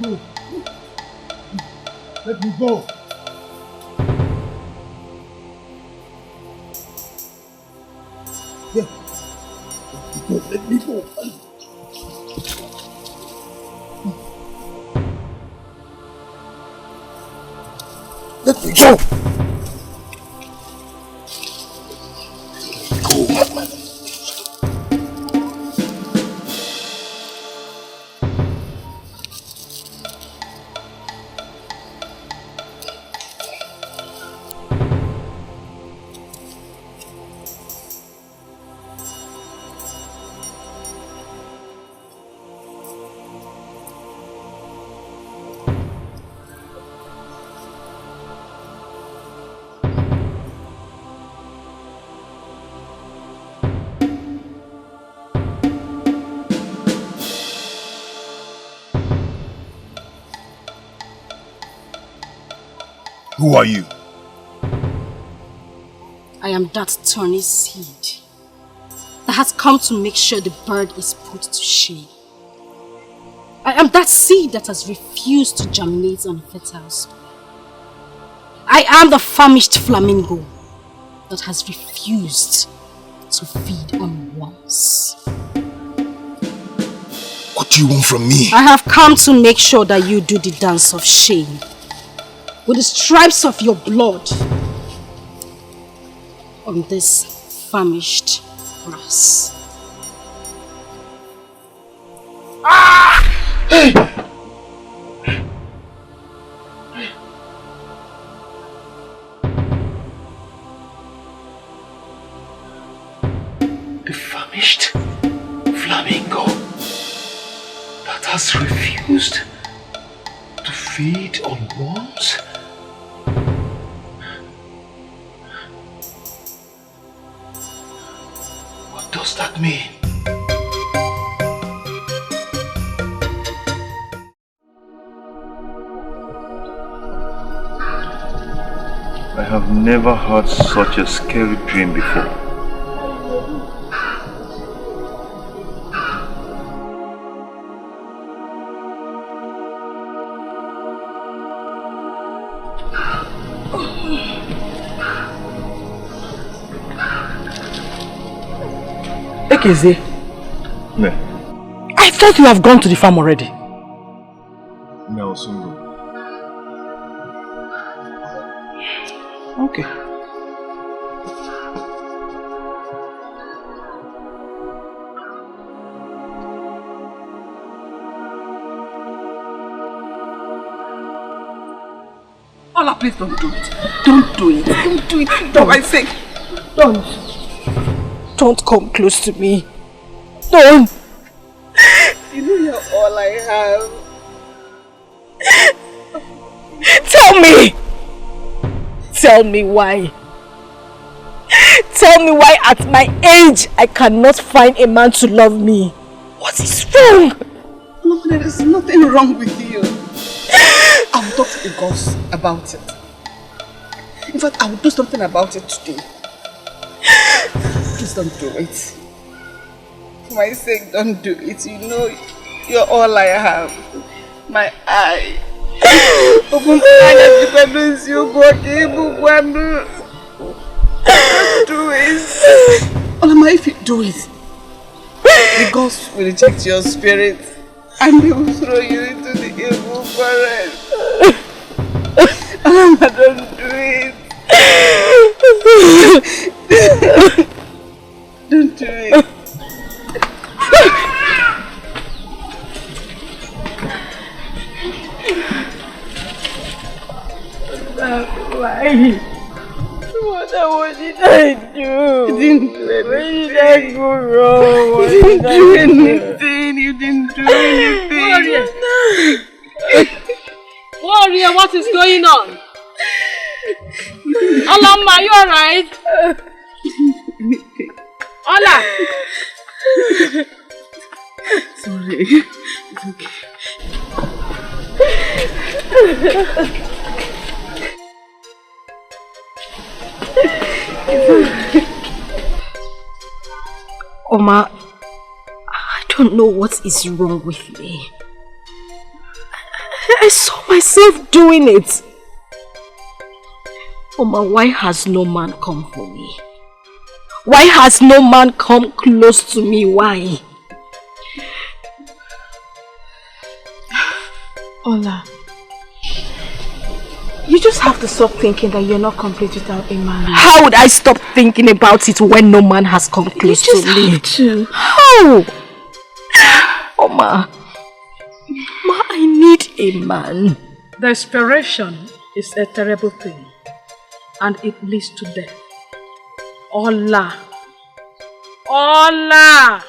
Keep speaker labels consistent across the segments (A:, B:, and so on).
A: go. Let me go. Yeah. Let me go. Let me go. Go, madman. Who are you?
B: I am that thorny seed that has come to make sure the bird is put to shame. I am that seed that has refused to germinate on fertile soil. I am the famished flamingo that has refused to feed on worms.
A: What do you want from me?
B: I have come to make sure that you do the dance of shame with the stripes of your blood on this famished grass.
A: Ah! The famished flamingo that has refused to feed on worms? What does that mean?
C: I have never had such a scary dream before.
D: Ekeze,
C: No.
D: I thought you have gone to the farm already.
C: No, Sungo.
D: Okay. Ola, please don't do it. Don't do it. Don't do it. For my sake. Don't. Don't come close to me. Don't. You know you're all I have. Tell me. Tell me why. Tell me why at my age I cannot find a man to love me. What is wrong?
E: Look, there is nothing wrong with you. I'll talk to the gods about it. In fact, I will do something about it today. Please don't do it. For my sake, don't do it. You know, you're all I have. My eye. Don't do it. Olama, if you do it, the gods will reject your spirit and they will throw you into the evil forest. Olama, don't do it. Don't do it.
D: Why? What did I do?
E: You didn't do anything.
D: Where did I go wrong?
E: You didn't do anything. You didn't do anything.
F: Warrior, what is going on? Olamma, are you alright? Ola!
E: Sorry. It's okay.
B: Oma, I don't know what is wrong with me.
D: I saw myself doing it. Oma, why has no man come for me? Why has no man come close to me? Why? Ola, you just have to stop thinking that you're not complete without a man. How would I stop thinking about it when no man has come close to me? You just have to. How? Oma, I need a man.
F: Desperation is a terrible thing, and it leads to death. Ola. Ola!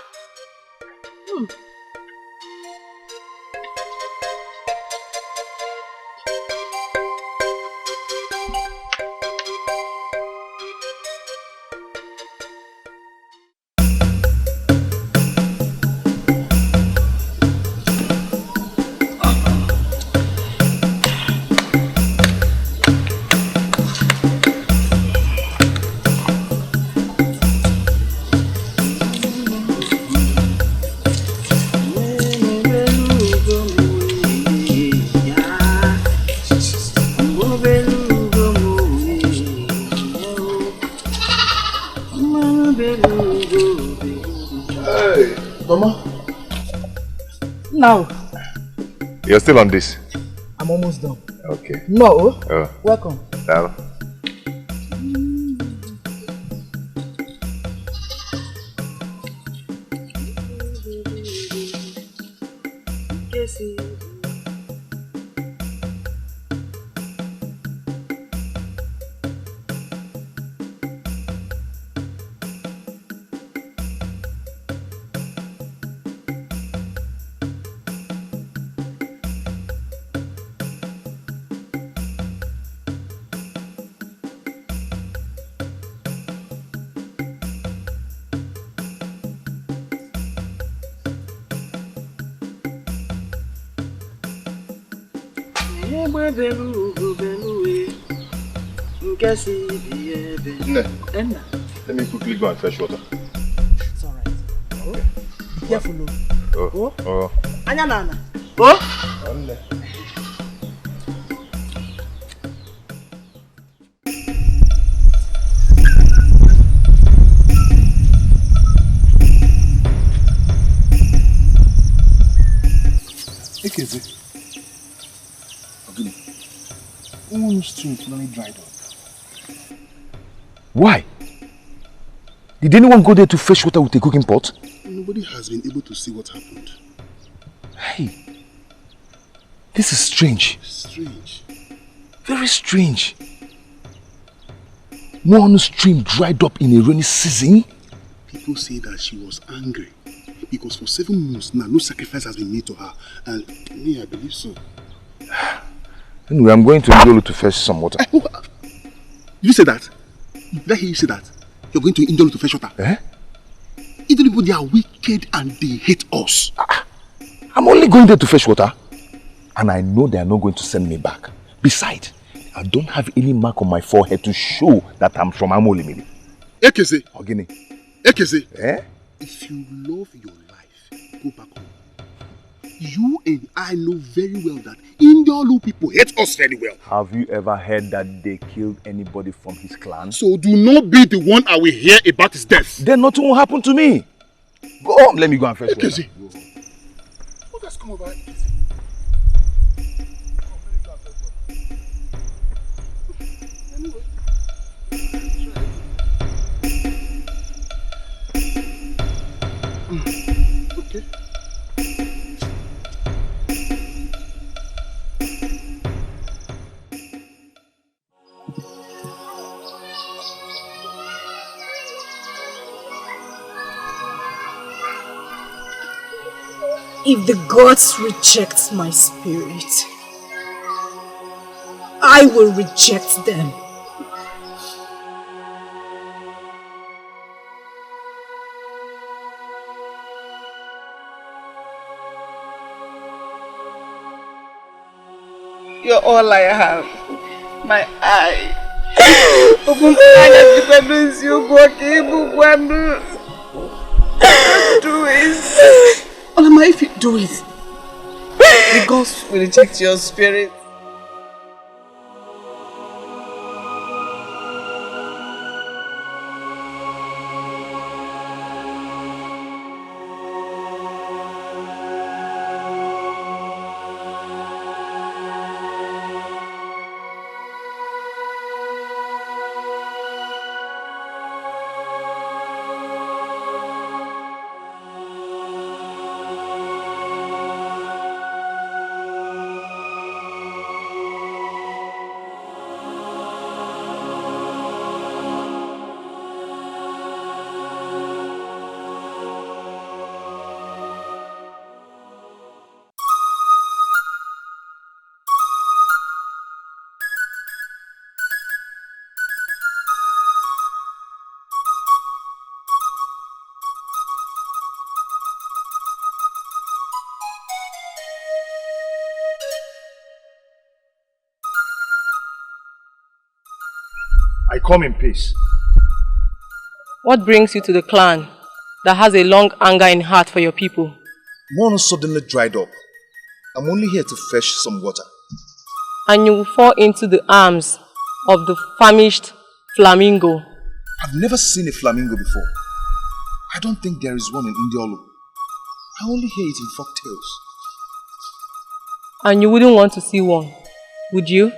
G: Now.
C: You're still on this?
G: I'm almost done.
C: Okay.
G: No. Welcome.
C: Hello. Let me quickly go and fetch water.
G: It's alright. Okay. Be careful.
C: Oh.
G: Anya nana. Oh.
A: Ekeze. One stream finally dried up.
C: Why? Did anyone go there to fetch water with a cooking pot?
A: Nobody has been able to see what happened.
C: Hey, this is strange.
A: Strange.
C: Very strange. One stream dried up in a rainy season?
A: People say that she was angry because for 7 months now no sacrifice has been made to her, and me, I believe so.
C: Anyway, I'm going to Indolo to fetch some water.
A: You say that? Did I hear you say that? You're going to Indolo to fetch water? Indolo people, they are wicked and they hate us.
C: I'm only going there to fetch water. And I know they are not going to send me back. Besides, I don't have any mark on my forehead to show that I'm from Amolimili.
A: Ekeze.
C: Ogini.
A: Ekeze. If you love your life, go back home. You and I know very well that Indolo people hate us very well.
C: Have you ever heard that they killed anybody from his clan?
A: So do not be the one I will hear about his death.
C: Then nothing will happen to me. Go home, let me go and fetch water.
A: What has come over? Okay.
D: If the gods reject my spirit, I will reject them.
E: You're all I have. My eye. Open do it.
D: Olama, if you do it,
E: The gods will reject your spirit.
C: I come in peace.
D: What brings you to the clan that has a long anger in heart for your people?
C: One suddenly dried up. I'm only here to fetch some water.
D: And you will fall into the arms of the famished flamingo.
C: I've never seen a flamingo before. I don't think there is one in Indiolu. I only hear it in folk tales.
D: And you wouldn't want to see one, would you?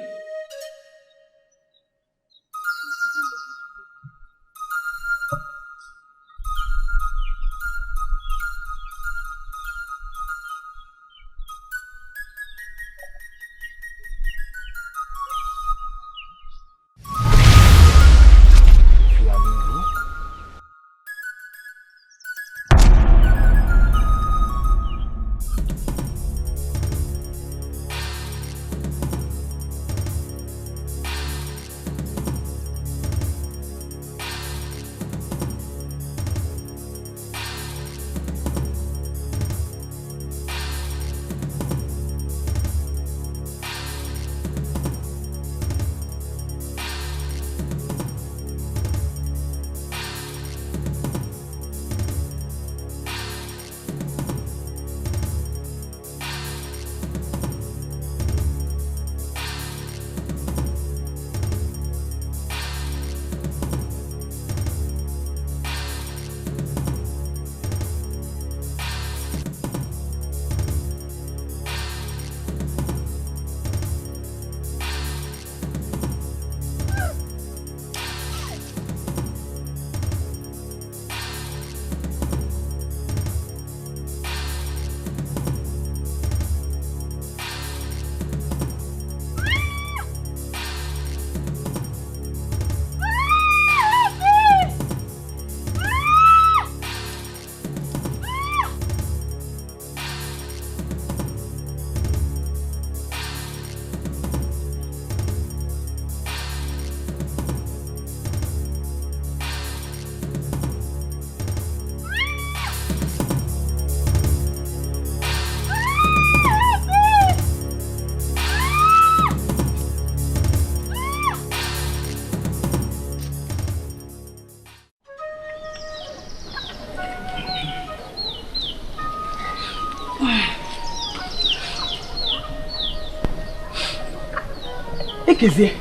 G: Ekezie,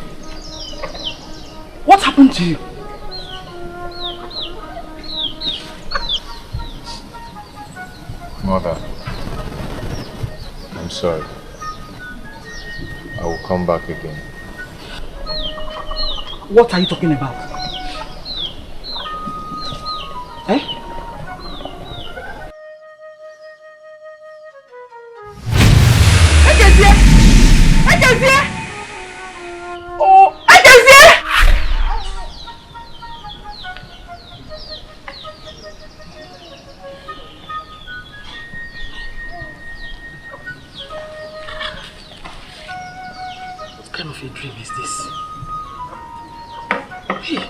G: what happened to you?
H: Mother, I'm sorry. I will come back again.
G: What are you talking about? Eh? Ekezie! Ekezie! Oh, Ekezie! What kind of a dream is this? Hey.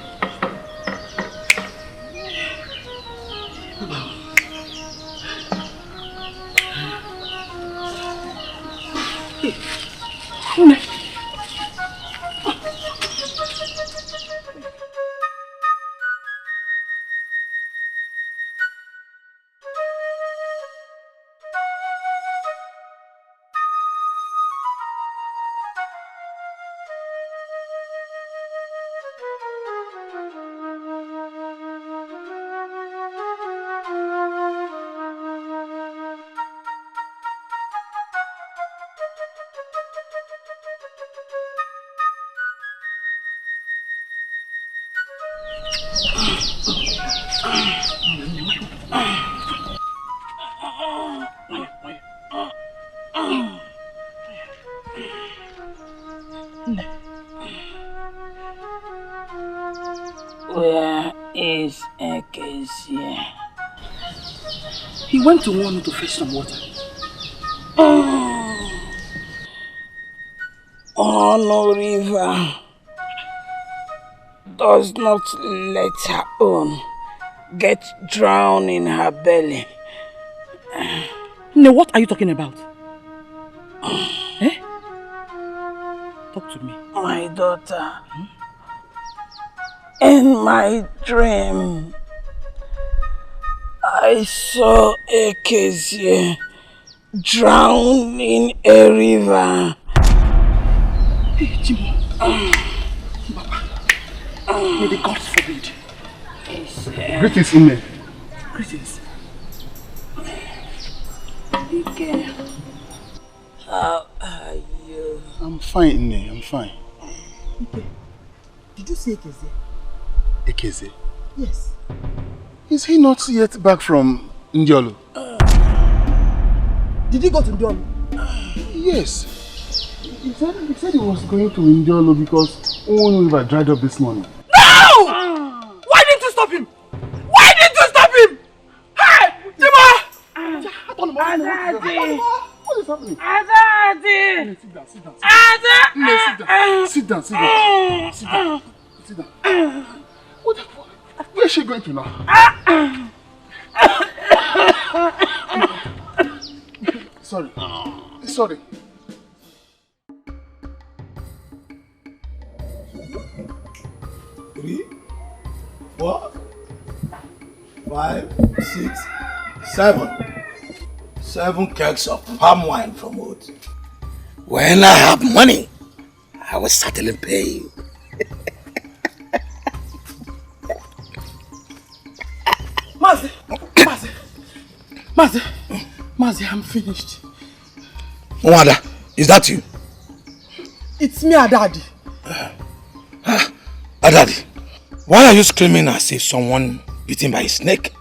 I: Where is Ekezie?
G: He went to Wanu to fetch some water.
I: Ono River does not let her own get drowned in her belly.
G: No, what are you talking about? Eh? Talk to me.
I: My daughter, in my dream, I saw Ekezie drowned in a river.
G: Hey, Chimo. May the gods forbid.
A: Greetings, Ine.
G: Greetings.
I: Dikeh, how are you?
A: I'm fine, Ine. I'm fine.
G: Okay. Did you see Ekezie?
A: Ekeze?
G: Yes.
A: Is he not yet back from Ndiolo?
G: Did he go to Ndiolo?
A: Yes. He said he was going to Ndiolo because Owen River dried up this morning.
G: No! Why didn't you stop him? Why didn't you stop him? Hey! Chima!
I: Adadi!
A: What is happening?
I: Adadi!
A: Sit down, sit down.
I: Adadi!
A: Sit down, sit down. Sit down. Sit down. Where is she going to now? Sorry. Sorry.
J: 3, 4, 5, 6, 7. 7 kegs of palm wine from Oat. When I have money, I will certainly pay you.
G: Mazi, I'm finished.
J: Mwanda, is that you?
G: It's me, Adadi.
J: Adadi, why are you screaming as if someone bitten by a snake?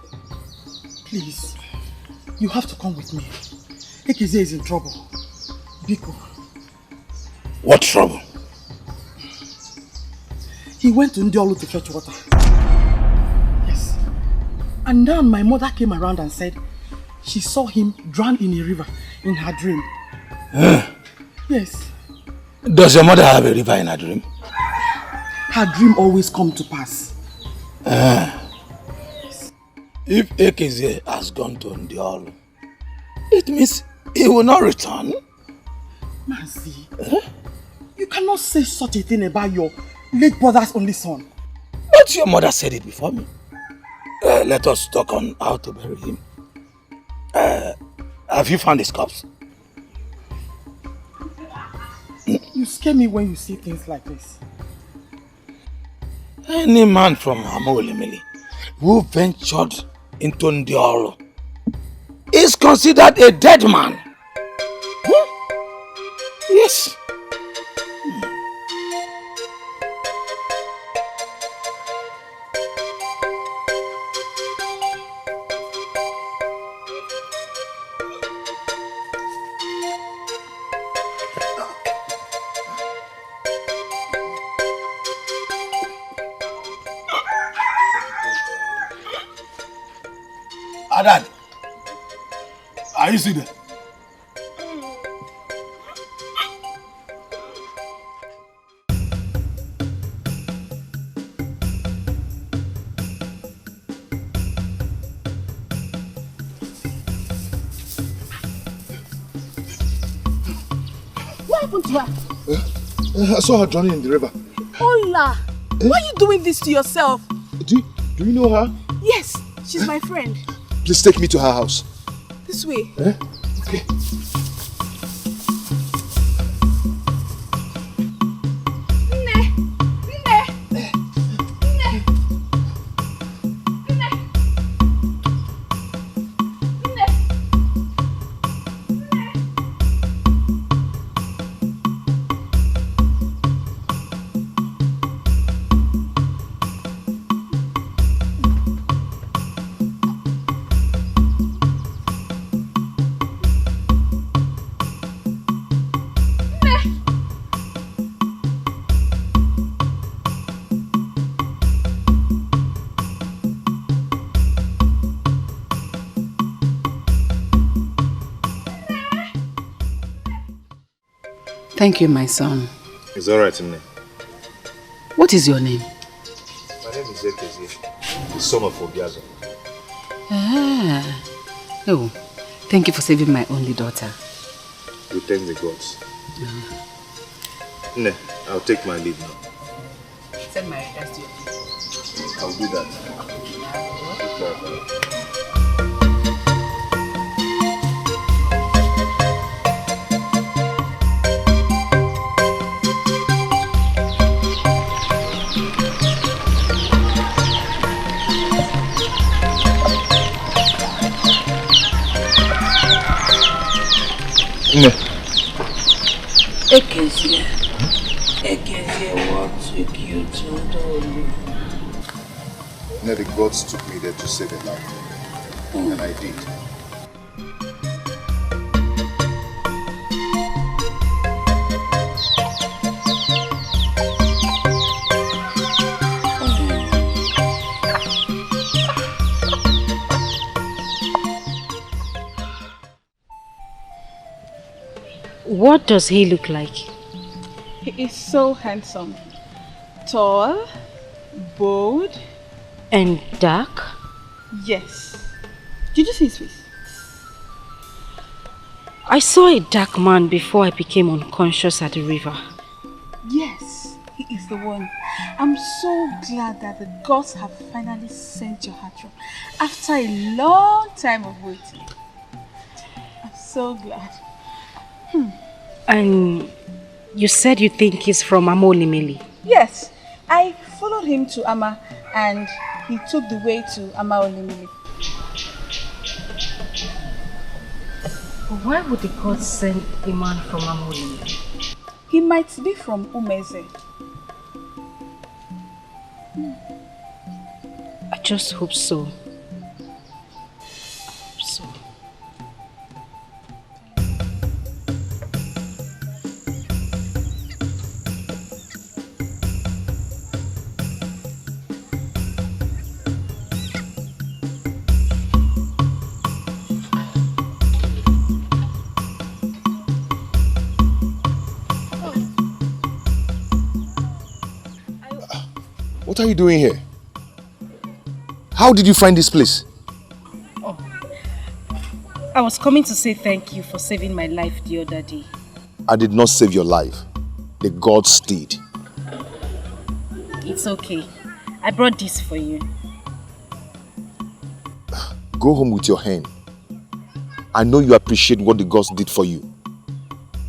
G: Please, you have to come with me. Ekezie is in trouble. Biko.
J: What trouble?
G: He went to Ndiolo to fetch water. Yes. And then my mother came around and said she saw him drown in a river in her dream. Yes.
J: Does your mother have a river in her dream?
G: Her dream always come to pass.
J: Yes. If Ekezie has gone to Ndiolo, it means he will not return.
G: Mazi, you cannot say such a thing about your late brother's only son.
J: But your mother said it before me. Let us talk on how to bury him. Have you found his corpse?
G: You scare me when you say things like this.
J: Any man from Amolimili who ventured into Ndiolo is considered a dead man. Yes. Adad, are you still there?
D: What happened to her?
C: I saw her drowning in the river.
D: Hola! Why are you doing this to yourself?
C: Do you know her?
D: Yes, she's my friend.
C: Please take me to her house.
D: This way.
C: Okay.
I: Thank you, my son.
H: It's alright, Ini.
I: What is your name?
H: My name is Dikeh, the son of Obiazo.
I: Ah. Oh, thank you for saving my only daughter.
H: We thank the gods. Ini, I'll take my leave now.
I: Send my regards to you.
H: I'll do that.
I: Ekezie, what took you to Nollywood?
H: No, the gods took me there to save a life. And I did.
B: What does he look like?
D: He is so handsome. Tall, bold.
B: And dark?
D: Yes. Did you see his face?
B: I saw a dark man before I became unconscious at the river.
D: Yes, he is the one. I'm so glad that the gods have finally sent your heart through after a long time of waiting. I'm so glad.
B: And you said you think he's from Amolimili?
D: Yes, I followed him to Ama and he took the way to Amaolimili.
B: Why would the gods send a man from Amolimili?
D: He might be from Umeze.
B: I just hope so.
C: What are you doing here? How did you find this place?
B: Oh, I was coming to say thank you for saving my life the other day.
C: I did not save your life. The gods did.
B: It's okay. I brought this for you.
C: Go home with your hand. I know you appreciate what the gods did for you.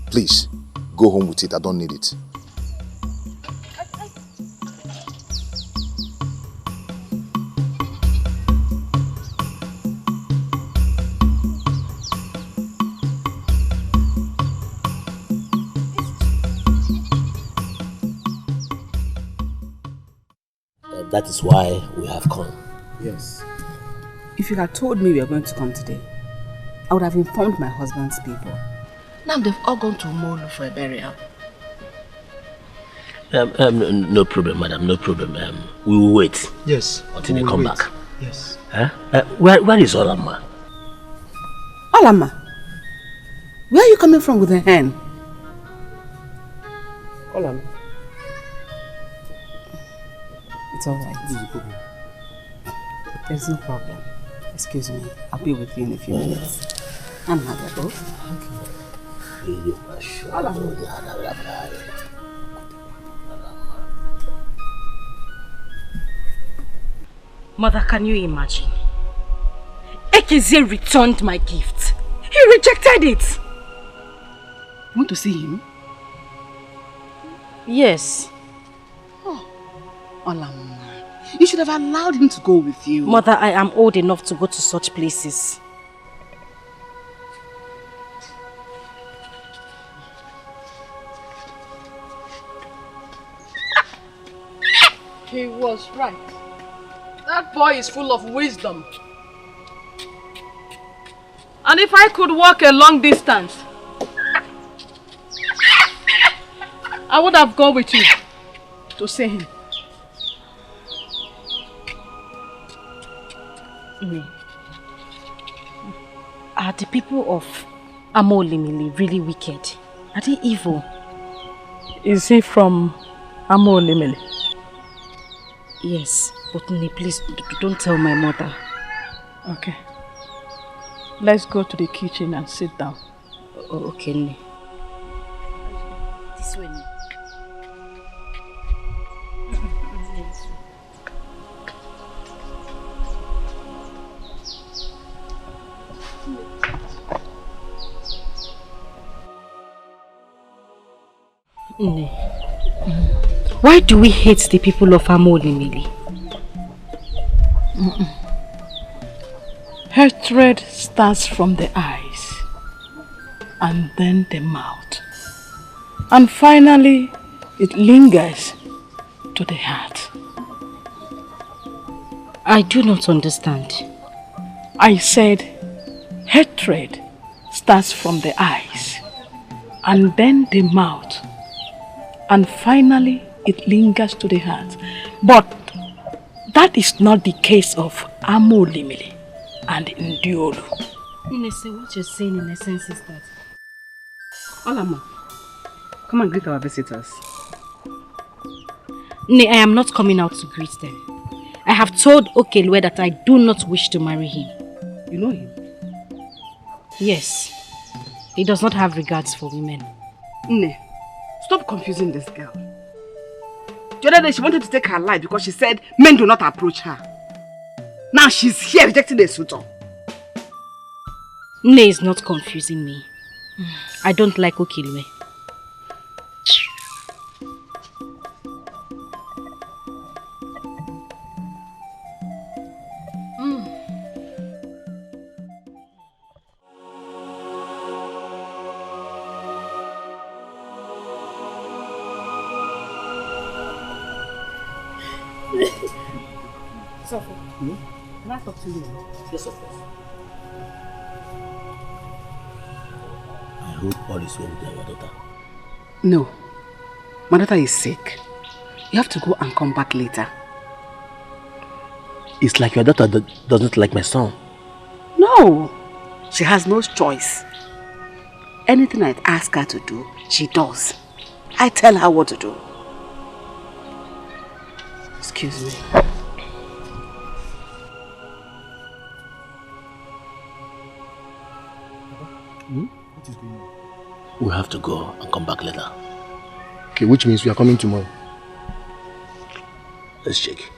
C: Please, go home with it. I don't need it.
K: That is why we have come.
I: Yes. If you had told me we were going to come today, I would have informed my husband's people.
K: Now they've all gone to Molu for a burial. No problem, madam, no problem. We will wait.
L: Yes.
K: Until they come back.
L: Yes.
K: Where is Olama?
I: Olama? Where are you coming from with a hen?
K: Olama.
I: It's alright. There's no problem. Excuse me. I'll be with you in a few minutes. I'm not at all.
B: Mother, can you imagine? Ekezie returned my gift. He rejected it.
I: You want to see him?
B: Yes.
I: Olama, you should have allowed him to go with you.
B: Mother, I am old enough to go to such places.
F: He was right. That boy is full of wisdom. And if I could walk a long distance, I would have gone with you to see him.
B: Are the people of Amolimili really wicked? Are they evil?
F: Is he from Amolimele?
B: Yes, but Nne, please don't tell my mother.
F: Okay. Let's go to the kitchen and sit down.
B: Okay, Nne. This way, Nne. Nne, why do we hate the people of Amolimele?
F: Hatred starts from the eyes, and then the mouth, and finally it lingers to the heart.
B: I do not understand.
F: I said hatred starts from the eyes, and then the mouth, and finally it lingers to the heart. But that is not the case of Amolimele and Ndiolu.
B: Inese, what you're saying in essence is that...
I: Olama, come and greet our visitors.
B: Nne, I am not coming out to greet them. I have told Okelwe that I do not wish to marry him.
I: You know him?
B: Yes. He does not have regards for women.
I: Nne, stop confusing this girl. The other day she wanted to take her life because she said men do not approach her. Now she's here rejecting a suitor.
B: Nne is not confusing me. I don't like Okelwe.
I: Sofo, can I talk to you?
K: Yes, of course. I hope all is well with your daughter.
I: No. My daughter is sick. You have to go and come back later.
K: It's like your daughter doesn't like my son.
I: No. She has no choice. Anything I ask her to do, she does. I tell her what to do. Excuse me.
A: What is going on?
K: We have to go and come back later.
A: Okay, which means we are coming tomorrow.
K: Let's check.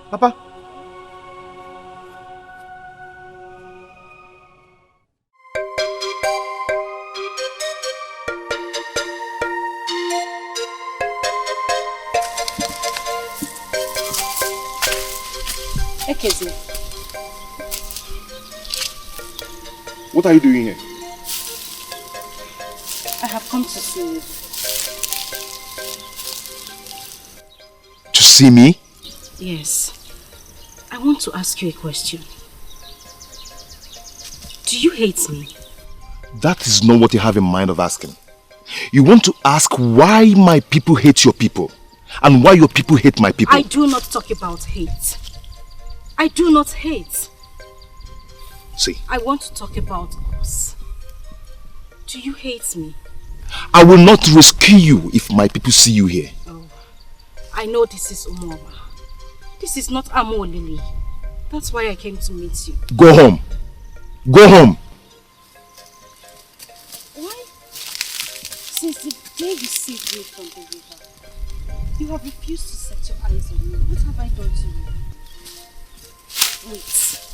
A: Papa.
B: Ekeze.
A: What are you doing here?
B: I have come to see you.
C: To see me?
B: Yes. I want to ask you a question. Do you hate me?
C: That is not what you have in mind of asking. You want to ask why my people hate your people and why your people hate my people.
B: I do not talk about hate. I do not hate.
C: See,
B: I want to talk about us. Do you hate me?
C: I will not rescue you if my people see you here.
B: Oh, I know this is Umoba. This is not Amolili. That's why I came to meet you.
C: Go home. Go home.
B: Why? Since the day you saved me from the river, you have refused to set your eyes on me. What have I done to you? Wait.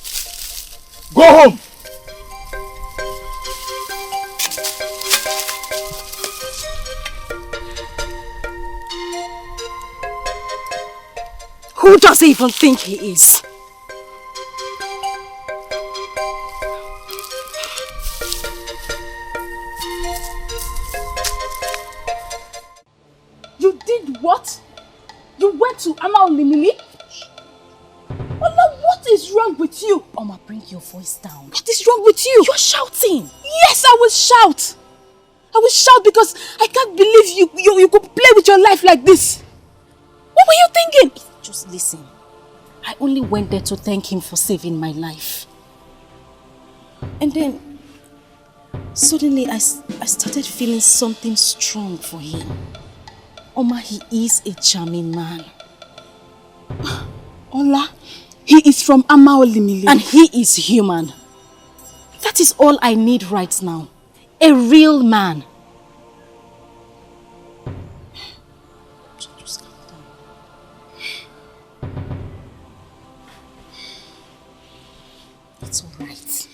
C: Go home!
B: Who does he even think he is?
D: You did what? You went to Amolimele? Ola, what is wrong with you?
B: Oma, bring your voice down.
D: What is wrong with you?
B: You're shouting.
D: Yes, I will shout. I will shout because I can't believe you could play with your life like this. What were you thinking?
B: Just listen. I only went there to thank him for saving my life. And then, suddenly I started feeling something strong for him. Oma, he is a charming man.
D: Ola, he is from Amaolimili.
B: And he is human. That is all I need right now. A real man. Just calm down. It's all right.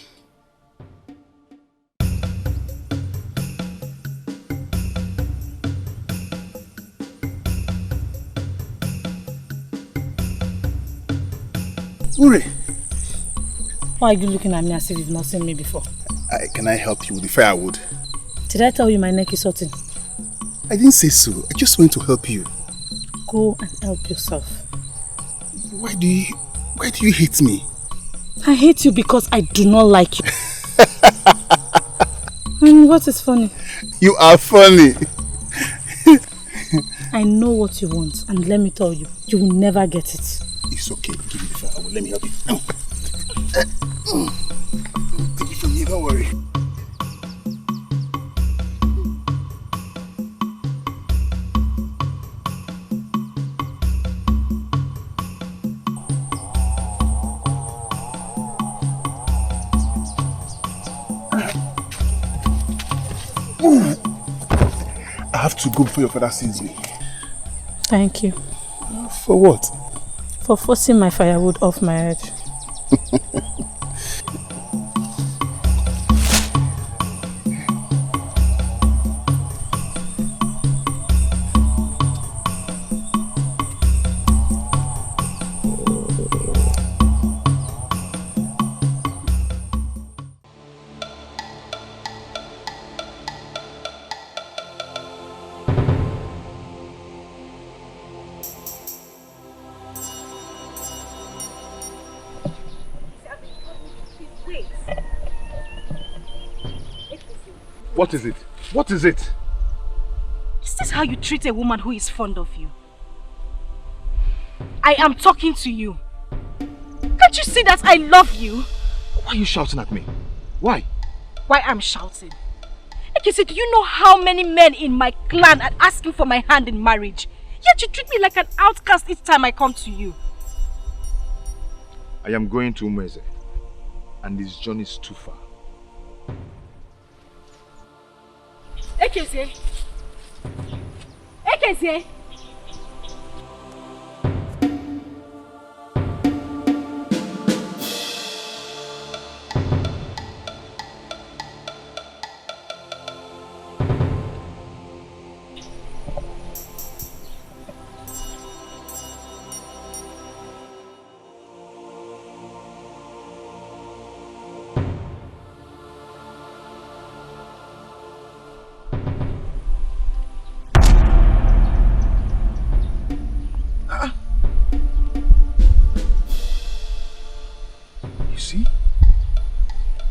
A: Uri,
L: why are you looking at me as if you've not seen me before?
A: Can I help you with the firewood?
L: Did I tell you my neck is hurting?
A: I didn't say so. I just want to help you.
L: Go and help yourself.
A: Why do you hate me?
L: I hate you because I do not like you. What is funny?
A: You are funny.
L: I know what you want, and let me tell you, you will never get it.
A: It's okay. Give me the firewood. Let me help you. Take it from me. Don't worry. I have to go before your father sees me.
L: Thank you.
A: For what?
L: For forcing my firewood off my head.
C: What is it? What is it?
B: Is this how you treat a woman who is fond of you? I am talking to you. Can't you see that I love you?
C: Why are you shouting at me? Why?
B: Why I'm shouting? Ekese, do you know how many men in my clan are asking for my hand in marriage? Yet you treat me like an outcast each time I come to you.
C: I am going to Umeze, and this journey is too far.
B: Ekese! Ekese!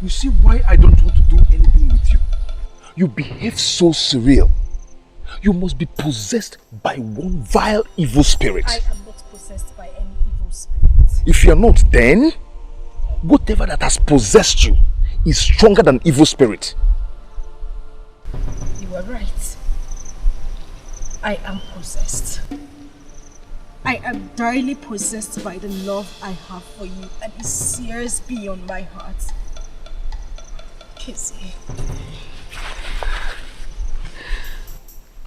C: You see why I don't want to do anything with you? You behave so surreal. You must be possessed by one vile evil spirit.
B: I am not possessed by any evil spirit.
C: If you are not, then whatever that has possessed you is stronger than evil spirit.
B: You are right. I am possessed. I am direly possessed by the love I have for you, and it sears beyond my heart. Kizzy,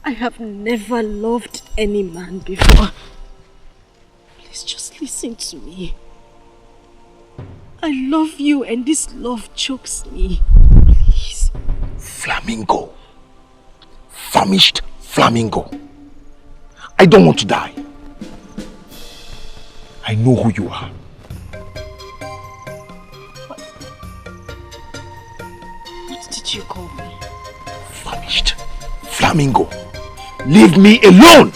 B: I have never loved any man before. Please just listen to me. I love you and this love chokes me. Please.
C: Flamingo. Famished flamingo. I don't want to die. I know who you are.
B: What did you call me?
C: Famished flamingo. Leave me alone!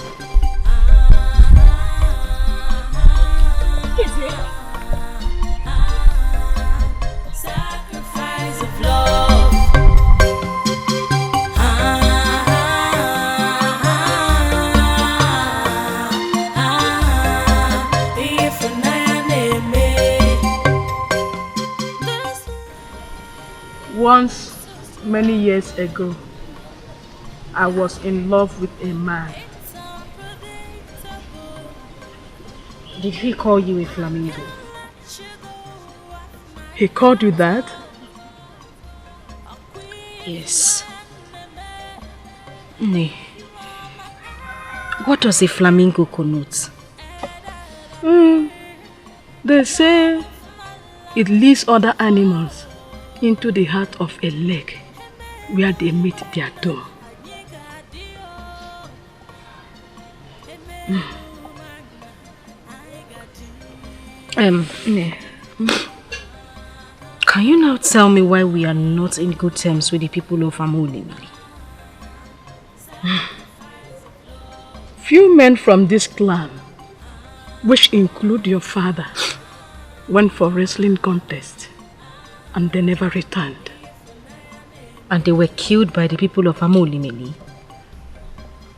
M: Sacrifice of love.
F: Once, many years ago, I was in love with a man.
B: Did he call you a flamingo?
F: He called you that?
B: Yes. Nay. What does a flamingo connote?
F: They say it leads other animals into the heart of a lake where they meet their doom.
B: Nay. Can you now tell me why we are not in good terms with the people of Amolimili?
F: Few men from this clan, which include your father, went for wrestling contest and they never returned.
B: And they were killed by the people of Amolimili?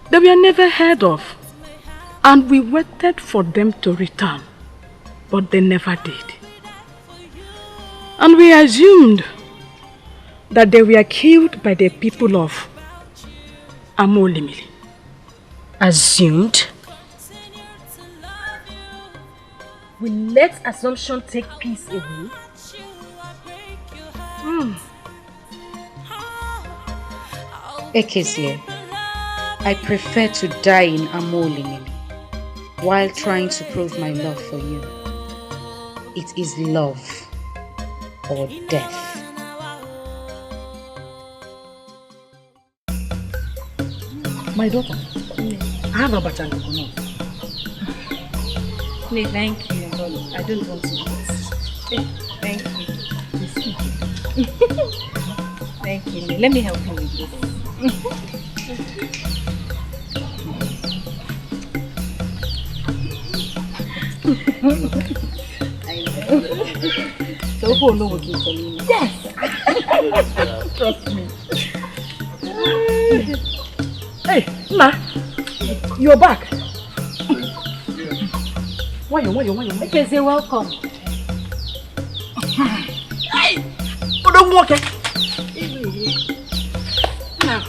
F: They were never heard of, and we waited for them to return, but they never did. And we assumed that they were killed by the people of Amolimili.
B: Assumed? We let assumption take peace away? Ekezie, I prefer to die in Amolimili while trying to prove my love for you. It is love or death.
G: My daughter, I have a batang coconut.
L: No, thank you, but I don't want to eat. Thank you. Thank you. Let me help you with this. I know. So who knows what you're telling me? Yes!
G: Trust me. Hey, Ma, you're back. Why you?
L: Okay, say welcome.
G: Hey! Oh, don't walk it. Now.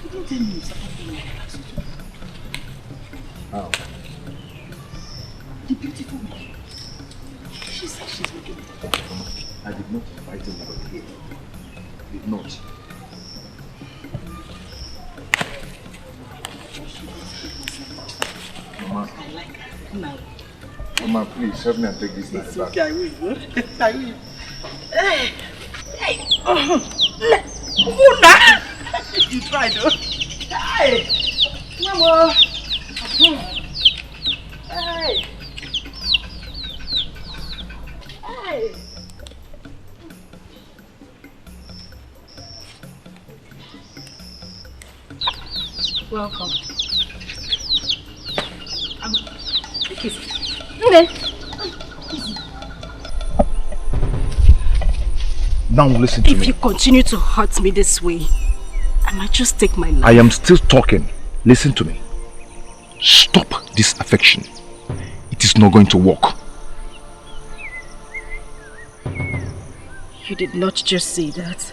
G: You didn't tell me something like that.
C: How?
G: The beautiful woman. She said she's making it.
C: I did not invite anybody here. Did not. Mama.
G: I like her. Now.
C: Mama, please help me and take this knife back.
G: Okay, I will. I will. Hey! Hey! Muna! You tried, though. Hey! Mama! Hey! Hey!
L: Welcome.
G: Kiss.
L: Okay.
C: Now listen to me.
B: If you continue to hurt me this way, I might just take my life.
C: I am still talking. Listen to me. Stop this affection. It is not going to work.
B: You did not just say that.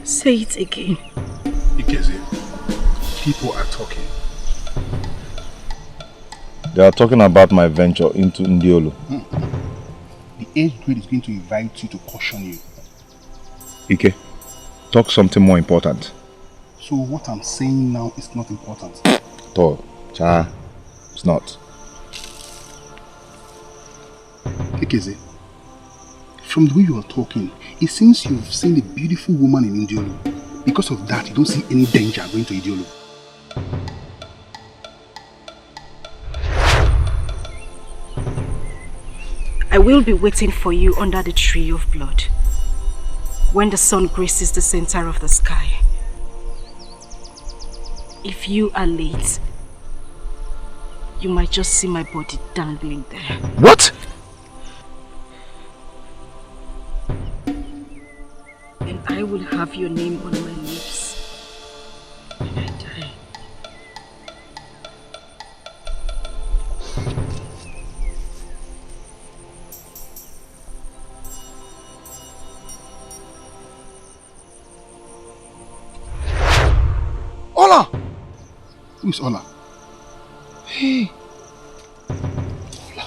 B: Say it again.
A: Ikeze, people are talking.
C: They are talking about my venture into Ndiolu.
A: The 8th grade is going to invite you to caution you.
C: Ike, talk something more important.
A: So what I'm saying now is not important.
C: To, cha, it's not.
A: Ikeze, from the way you are talking, it seems you've seen a beautiful woman in Ndiolu. Because of that, you don't see any danger going to Ndiolu.
B: I will be waiting for you under the tree of blood when the sun graces the center of the sky. If you are late, you might just see my body dangling there.
C: What?
B: And I will have your name on my lips when I die.
A: Who is Ola? Hey. Ola.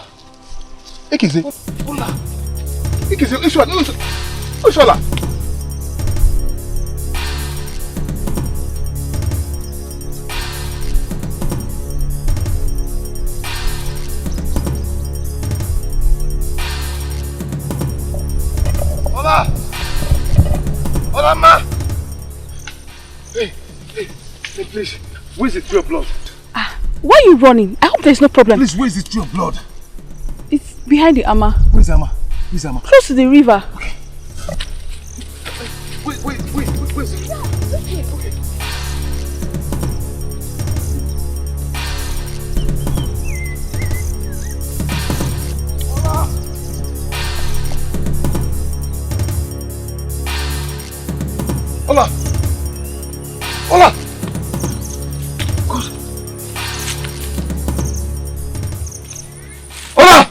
A: Ekeze. Ola. Ekeze. Who is Ola? Ola! Ola, ma! Hey, please. Where's the tree of blood?
F: Why are you running? I hope there's no problem.
A: Please, where's the tree of blood?
F: It's behind the Ama.
A: Where's the Ama? Where's the Ama?
F: Close to the river.
A: Okay. Wait, where's the tree? Okay. Ola! Ola! Good. Ola!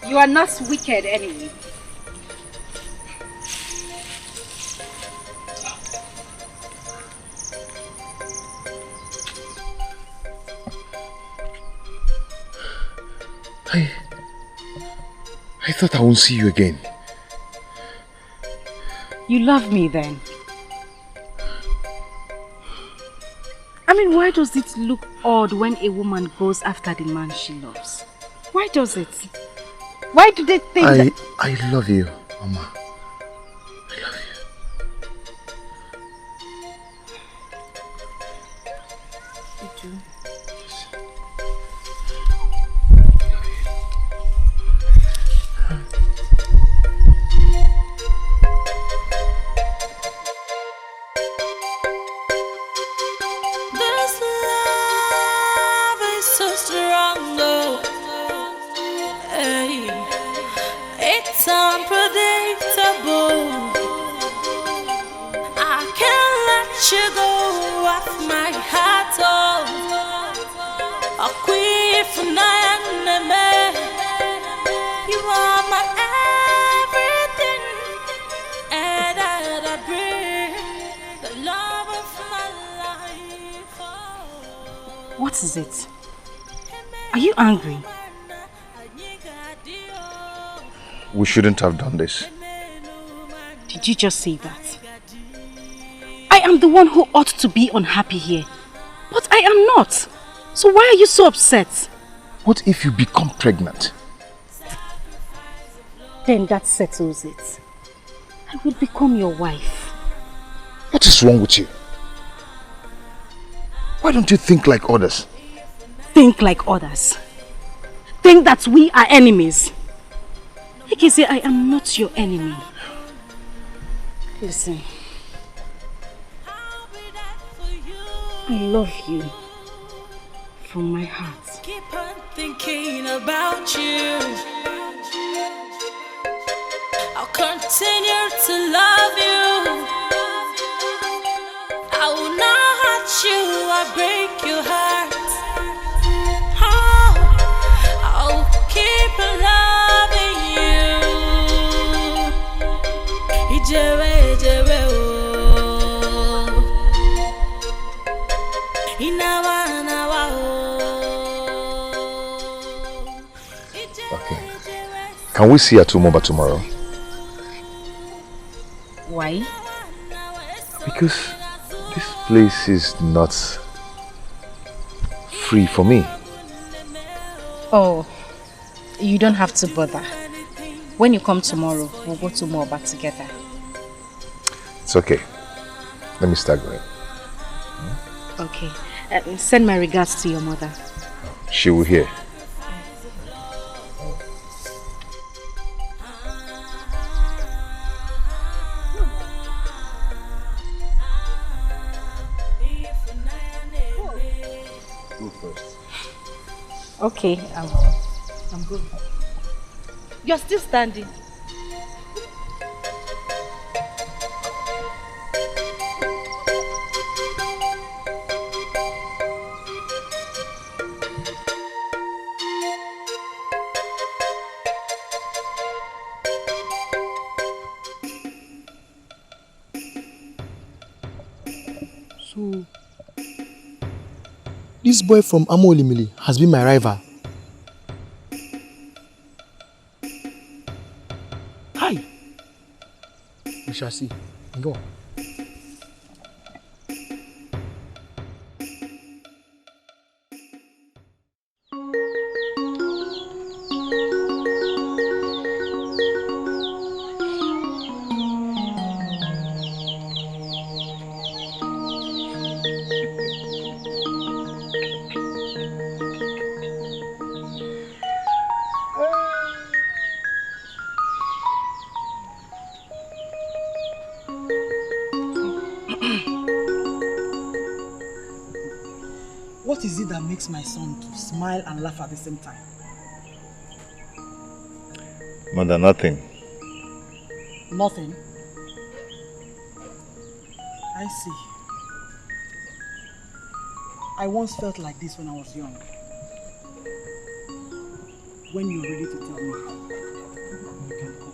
B: You are not wicked anyway.
C: I thought I won't see you again.
B: You love me then. I mean, why does it look odd when a woman goes after the man she loves? Why does it? Why do they think that...
C: I love you, Mama. I love you.
B: You do?
M: It's unpredictable. I can't let you go off my heart. A queen for nine. You are my everything, and I bring the love of my life.
B: What is it? Are you angry?
C: We shouldn't have done this.
B: Did you just say that? I am the one who ought to be unhappy here. But I am not. So why are you so upset?
C: What if you become pregnant?
B: Then that settles it. I will become your wife.
C: What is wrong with you? Why don't you think like others?
B: Think like others? Think that we are enemies? Ekeze, I am not your enemy. Listen. I love you. From my heart.
M: Keep on thinking about you. I'll continue to love you. I will not hurt you or break your heart. Oh, I'll keep loving you. Ijewe, Ijewe, oh. Inawa, Inawa, oh.
C: Okay. Can we see Atumoba tomorrow?
B: Why?
C: Because this place is not free for me.
B: Oh, you don't have to bother. When you come tomorrow, we'll go to Moba together.
C: It's okay. Let me start going.
B: Okay. Send my regards to your mother.
C: She will hear.
A: Go first.
B: Okay, I'm good. You're still standing.
A: So,
N: This boy from Amolimili has been my rival. Hi. We shall see. Go.
G: What is it that makes my son to smile and laugh at the same time?
H: Mother, nothing.
G: Nothing? I see. I once felt like this when I was young. When you're ready to tell me, you can go.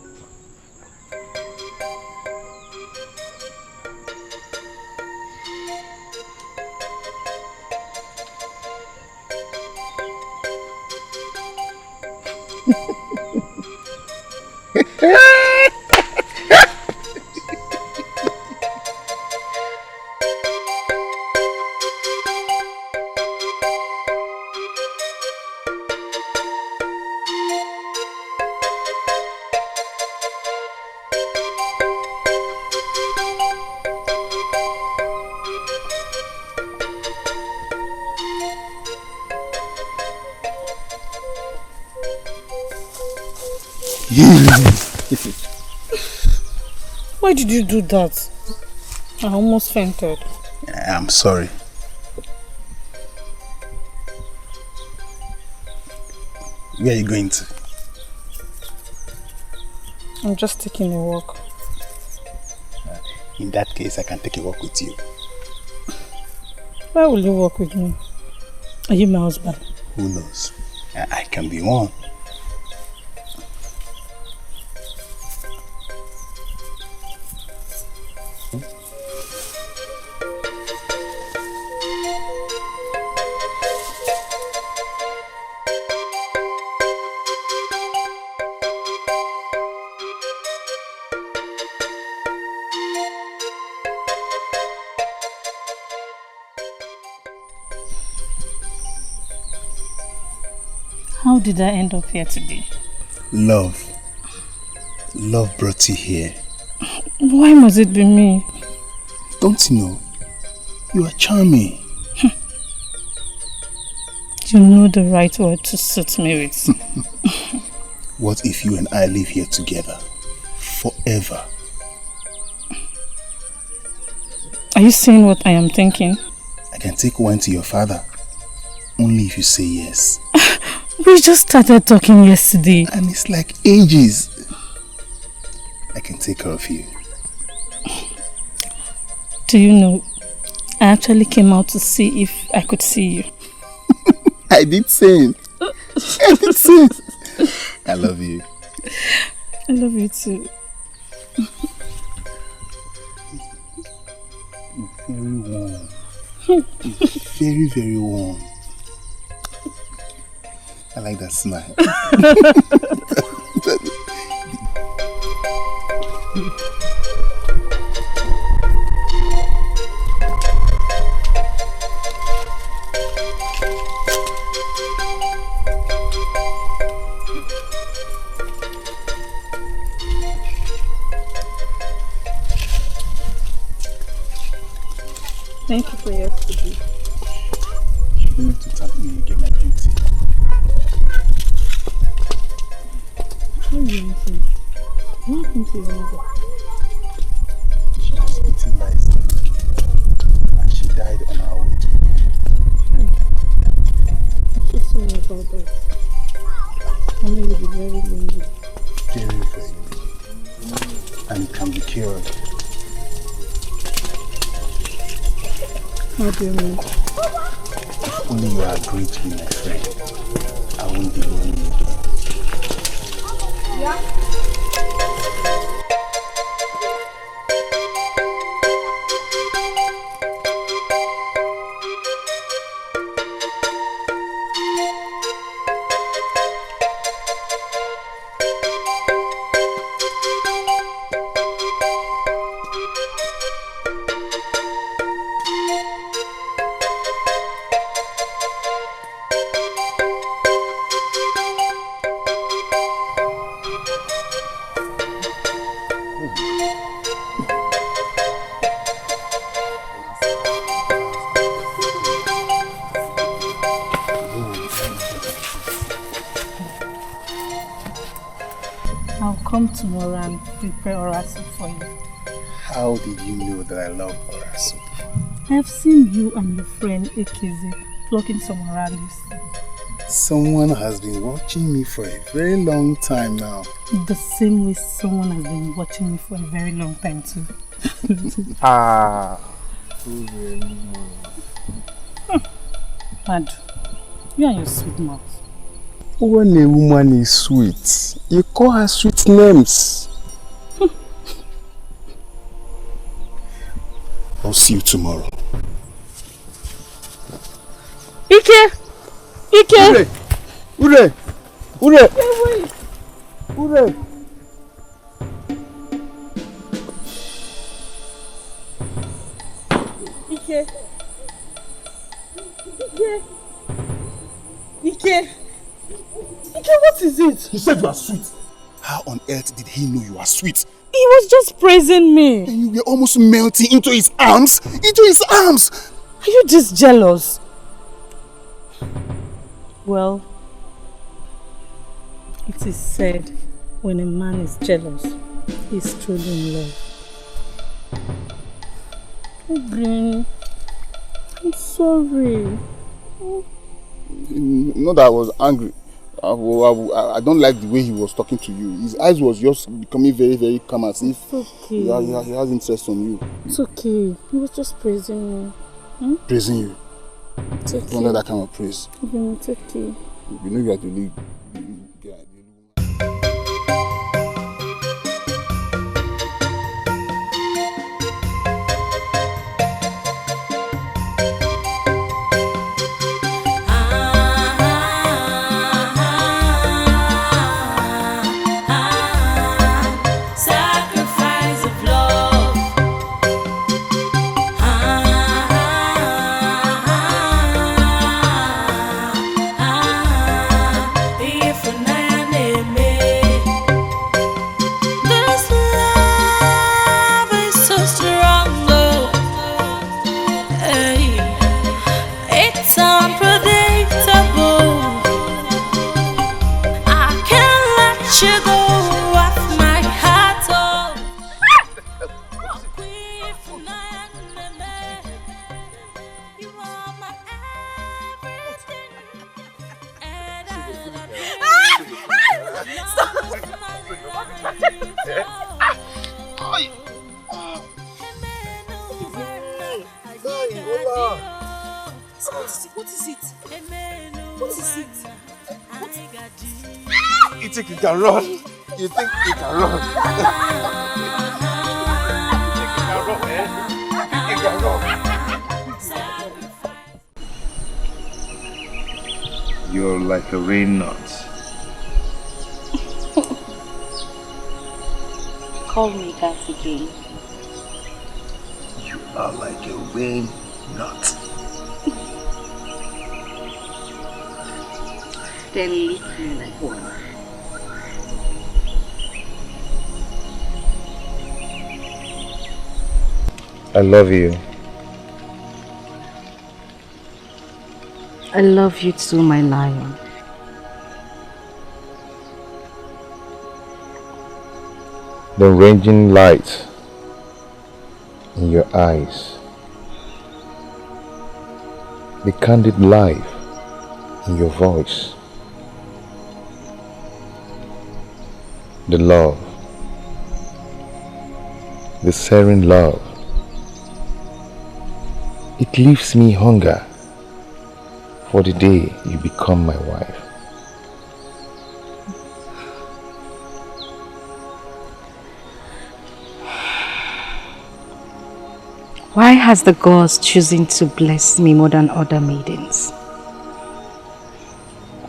L: Why did you do that? I almost fainted.
J: I'm sorry. Where are you going to?
L: I'm just taking a walk.
J: In that case, I can take a walk with you.
L: Why will you walk with me? Are you my husband?
J: Who knows? I can be one.
L: How did I end up here today?
J: Love. Love brought you here.
L: Why must it be me?
J: Don't you know? You are charming.
L: You know the right word to suit me with.
J: What if you and I live here together? Forever.
L: Are you saying what I am thinking?
J: I can take one to your father. Only if you say yes.
L: We just started talking yesterday.
J: And it's like ages. I can take care of you.
L: Do you know, I actually came out to see if I could see you.
J: I did same. I did same. I love you.
L: I love you too.
J: Very warm. Very, very warm. I like that smile.
L: Thank you for yesterday.
J: You don't have to thank me, you get my beauty.
L: How are you answering? What happened to your mother?
J: She was eaten by a snake and she died on our way to
L: I'm so sorry about that. I know you'll be very lonely.
J: very, very lonely. And it can be cured.
L: How do you mean?
J: If only you agree to be my friend, I won't be lonely again.
L: Yeah. I'll come tomorrow and prepare oral soup for you.
A: How did you know that I love oral soup?
L: I've seen you and your friend Ekeze plucking some oral leaves.
A: Someone has been watching me for a very long time now.
L: The same way someone has been watching me for a very long time too. Mad, you and your sweet mouth.
A: When a woman is sweet, you call her sweet names. I'll see you tomorrow.
L: Ike! Ike!
A: Ure! Ure! Ure!
D: Ike! Ike! Ike! Ike, what is it?
A: He said you are sweet. How on earth did he know you are sweet?
L: He was just praising me.
A: And you were almost melting into his arms. Into his arms!
L: Are you just jealous? Well, it is said when a man is jealous, he's truly in love. Oh, Green, I'm sorry.
A: Not that I was angry. I don't like the way he was talking to you. His eyes was just becoming very, very calm as if
L: it's okay.
A: he has interest on you.
L: It's okay. He was just praising me.
A: Praising you.
L: It's okay.
A: Don't let that kind of praise.
L: It's okay.
A: You know you have to leave. You think you can run? You think you can run? You can run.
C: You're like a rain nut.
B: Call me that again.
C: You are like a rain nut.
B: Then lick me like one.
C: I love you.
B: I love you too, my lion.
C: The ranging light in your eyes, the candid life in your voice, the love, the serene love. It leaves me hunger for the day you become my wife.
B: Why has the gods chosen to bless me more than other maidens?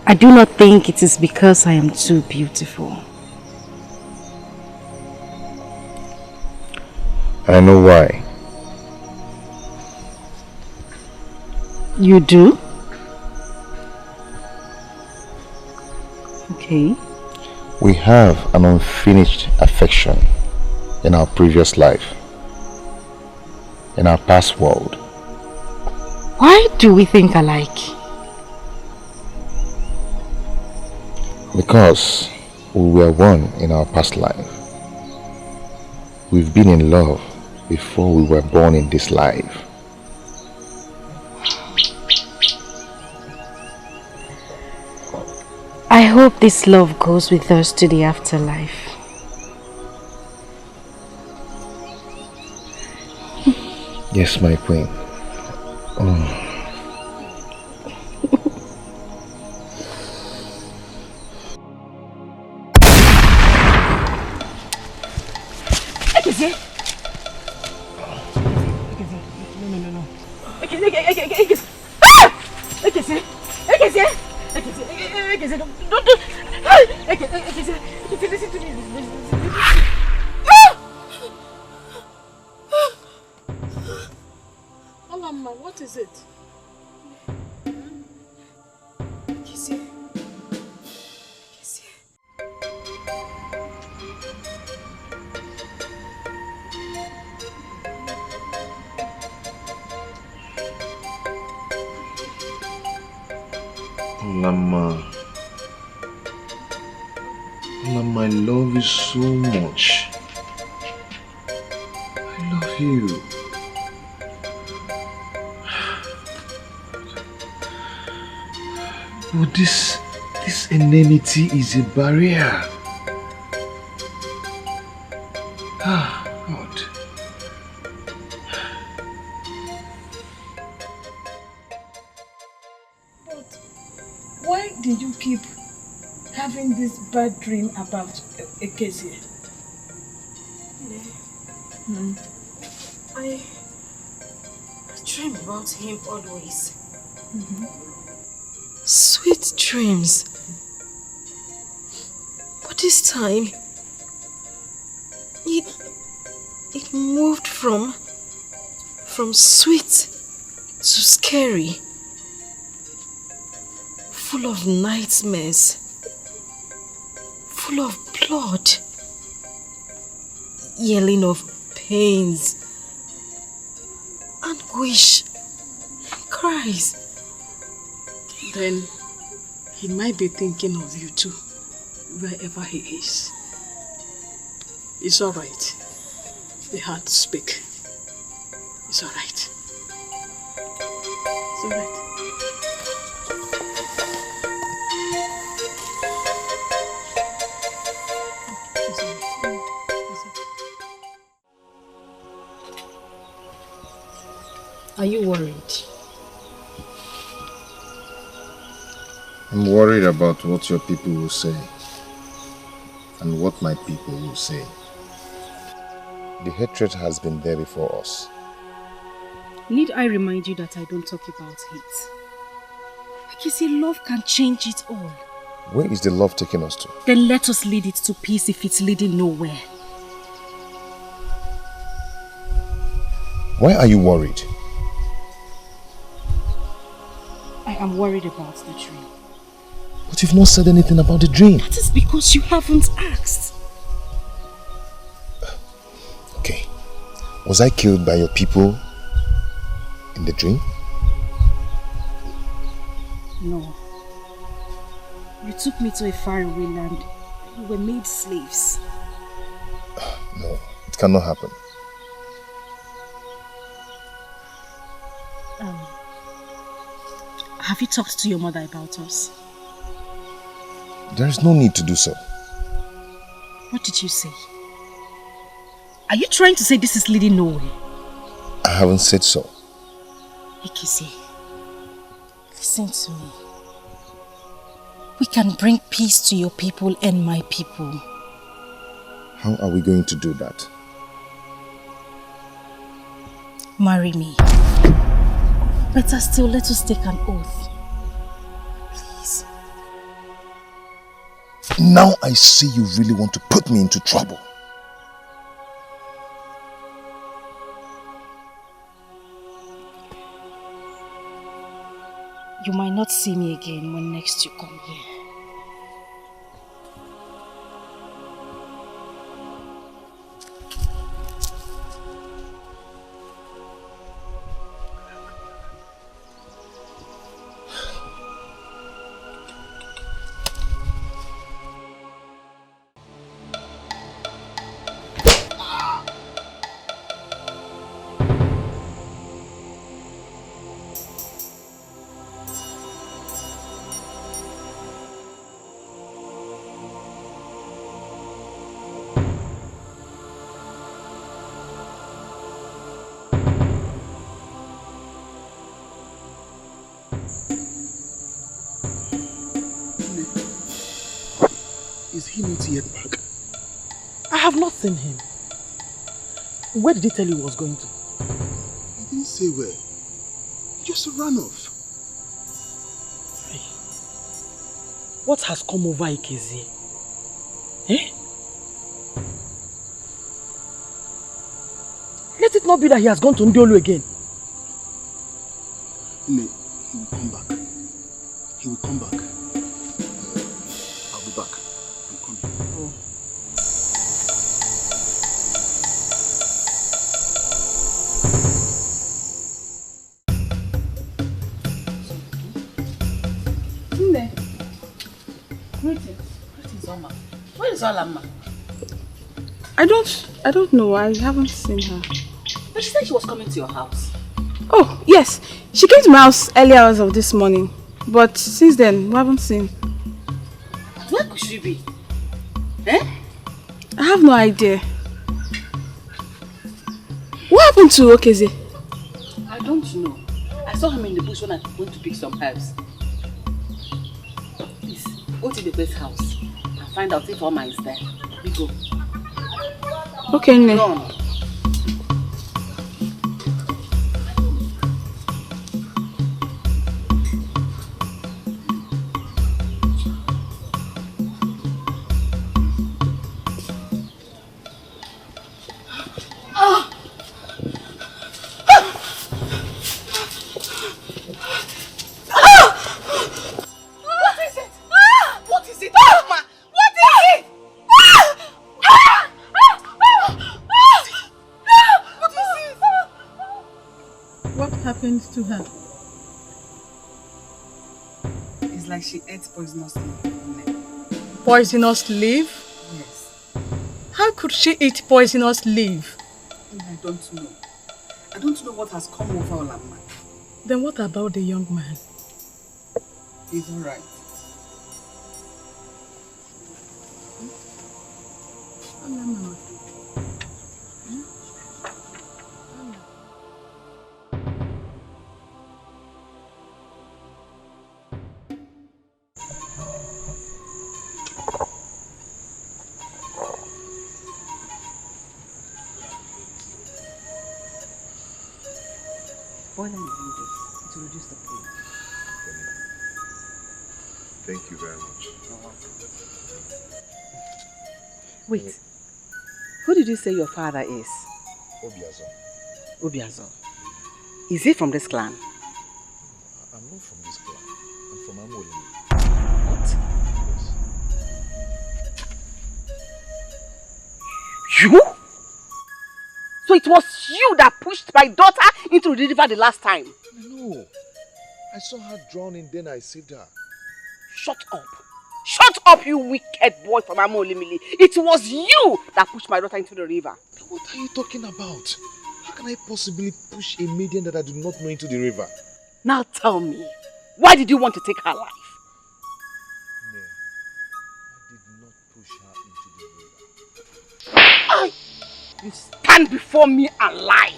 B: I do not think it is because I am too beautiful.
C: I know why.
B: You do? Okay.
C: We have an unfinished affection in our previous life, in our past world.
B: Why do we think alike?
C: Because We were one in our past life. We've been in love before we were born in this life.
B: I hope this love goes with us to the afterlife.
C: Yes, my queen. Oh.
F: What is it?
C: Mama, I love you so much. I love you. But this enmity is a barrier. Ah, God.
F: But why do you keep having this bad dream about Ekezie?
B: I dream about him always. Sweet dreams. But this time, it moved from sweet to scary. Full of nightmares. Full of blood. Yelling of pains. Anguish. Cries.
F: Then he might be thinking of you too, wherever he is. It's alright. The heart speak. It's alright. It's alright.
B: Are you worried?
C: I'm worried about what your people will say and what my people will say. The hatred has been there before us.
B: Need I remind you that I don't talk about hate? Like you say, love can change it all.
C: Where is the love taking us to?
B: Then let us lead it to peace if it's leading nowhere.
C: Why are you worried?
B: I am worried about the dream.
C: But you've not said anything about the dream.
B: That is because you haven't asked.
C: Okay. Was I killed by your people in the dream?
B: No. You took me to a faraway land. We were made slaves.
C: No, it cannot happen.
B: Have you talked to your mother about us?
C: There is no need to do so.
B: What did you say? Are you trying to say this is leading nowhere?
C: I haven't said so.
B: Ikisi, listen to me. We can bring peace to your people and my people.
C: How are we going to do that?
B: Marry me. Better still, let us take an oath. Please.
C: Now I see you really want to put me into trouble.
B: You might not see me again when next you come here.
A: he not yet back?
G: I have not seen him. Where did he tell you he was going to?
A: He didn't say where. He just ran off.
G: Hey. What has come over Ikezi? Eh? Let it not be that he has gone to Ndiolu again.
A: No, he will come back. He will come back. I'll be back. I'm coming.
G: Oh.
I: Nne. Greetings, Oma. Where is Olamma?
D: I don't know. I haven't seen her.
I: But she said she was coming to your house.
D: Oh, yes. She came to my house early hours of this morning. But since then, we haven't seen.
I: Where could she be? Eh?
D: I have no idea. What happened to Okeze?
I: I don't know. I saw him in the bush when I went to pick some herbs. Please, go to the best house and find out if Oma is there. We go.
D: Okay, Nne.
I: Go on.
D: To her.
E: It's like she ate poisonous leaf.
F: Poisonous leaf?
E: Yes.
F: How could she eat poisonous leaf?
E: I don't know. I don't know what has come over Olamma.
F: Then what about the young man?
E: He's alright. Boil and drink this to reduce the pain.
H: Thank you very much.
I: Wait. Who did you say your father is?
H: Obiazo.
I: Obiazo. Is he from this clan?
H: I'm not from this clan. I'm from Amoli.
I: What?
H: Yes.
I: You? So it was you that pushed my daughter into the river the last time?
H: No. I saw her drowning, then I saved her.
I: Shut up. Shut up, you wicked boy from Amolimili. It was you that pushed my daughter into the river.
H: What are you talking about? How can I possibly push a maiden that I do not know into the river?
I: Now tell me, why did you want to take her life?
H: No, I did not push her into the river.
I: You stand before me and lie.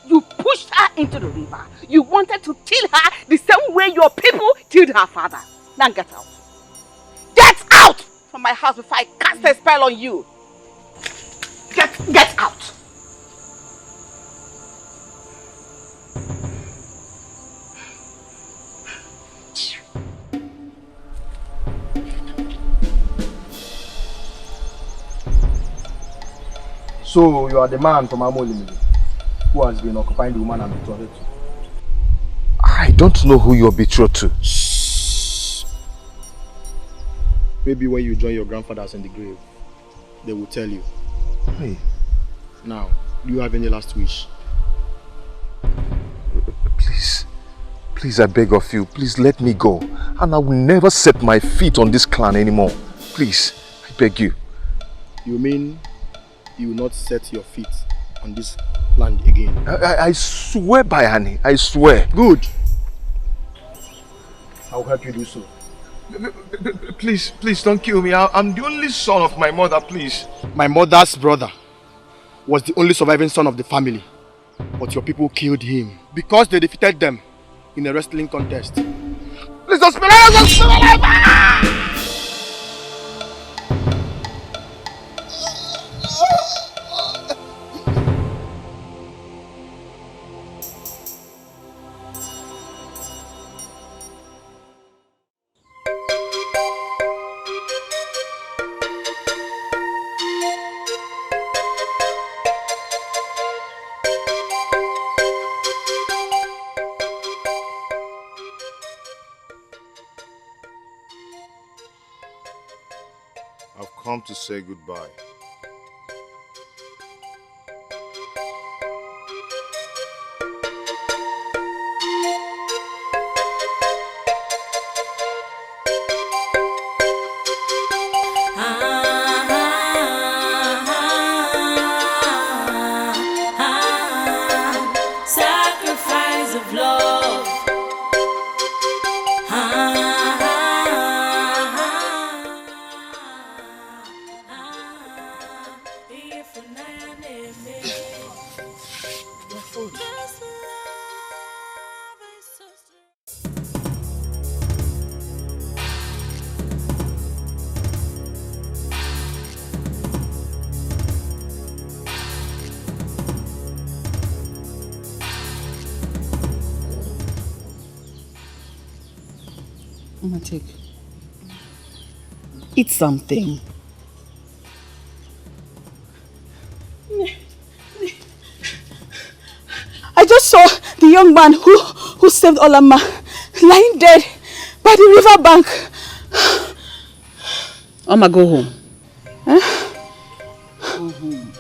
I: You pushed her into the river. You wanted to kill her the same way your people killed her father. Now get out. Get out from my house before I cast a spell on you. Get out.
N: So you are the man from Amolimili who has been occupying the woman I'm betrothed to?
C: I don't know who you're betrothed to.
N: Maybe when you join your grandfathers in the grave, they will tell you.
C: Hey.
N: Now, do you have any last wish?
C: Please, I beg of you, please let me go. And I will never set my feet on this clan anymore. Please, I beg you.
N: You mean you will not set your feet on this land again?
C: I swear by Annie, I swear.
N: Good. I will help you do so.
C: Please don't kill me. I'm the only son of my mother, please.
N: My mother's brother was the only surviving son of the family. But your people killed him because they defeated them in a wrestling contest.
C: Please don't spare us!
H: come to say goodbye.
M: Sacrifice of love.
E: Take. Eat something.
D: I just saw the young man who saved Olama lying dead by the river bank.
E: Oma, go home.
D: Huh?
E: Go home.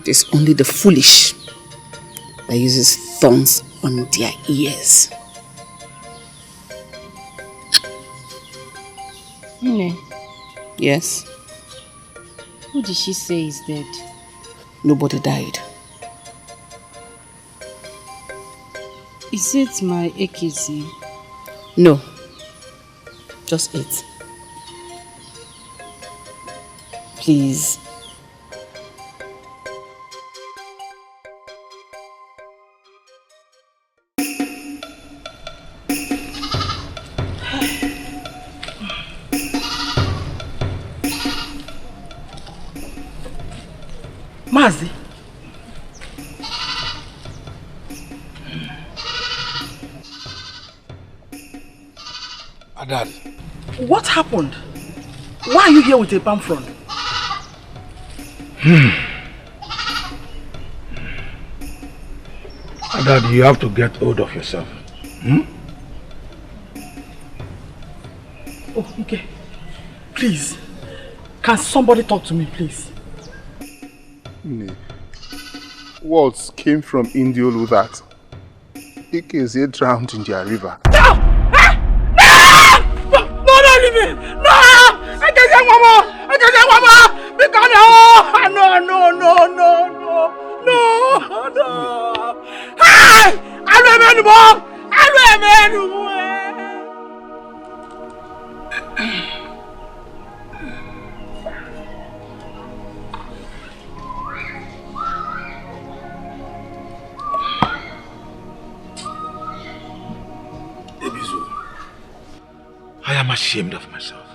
E: It is only the foolish that uses thorns on their ears.
B: Nne,
E: Yes?
B: who did she say is dead?
E: Nobody died.
B: Is it my AKZ?
E: No. Just eat. Please.
G: Mazi.
J: Adad.
G: What happened? Why are you here with a palm frond?
J: Adad, you have to get hold of yourself.
G: Oh, okay. Please. Can somebody talk to me, please?
A: Words came from Indiolu that Dikeh drowned in their river.
G: No, don't leave me! No! I can't say mama! I can't say mama! Because no! Hey! I don't anymore!
J: I am ashamed of myself.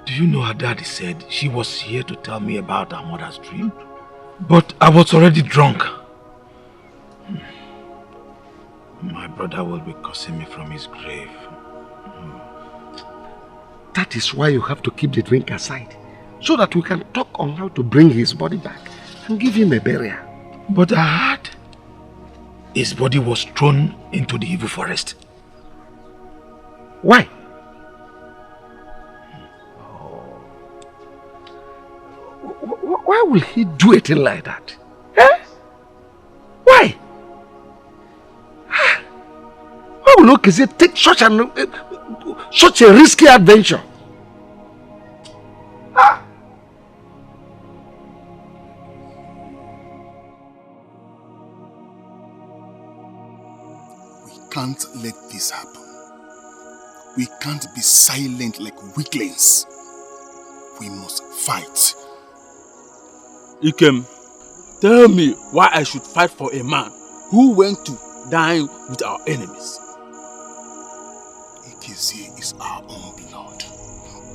J: Do you know her daddy said she was here to tell me about her mother's dream? But I was already drunk. My brother will be cursing me from his grave.
C: That is why you have to keep the drink aside, so that we can talk on how to bring his body back and give him a burial.
J: But I heard his body was thrown into the evil forest.
C: Why? Why will he do a thing like that? Eh? Why? Why will Okeze take such a risky adventure?
A: We can't let this happen. We can't be silent like weaklings. We must fight.
O: Ikem, tell me why I should fight for a man who went to dine with our enemies.
A: Okeze is our own blood.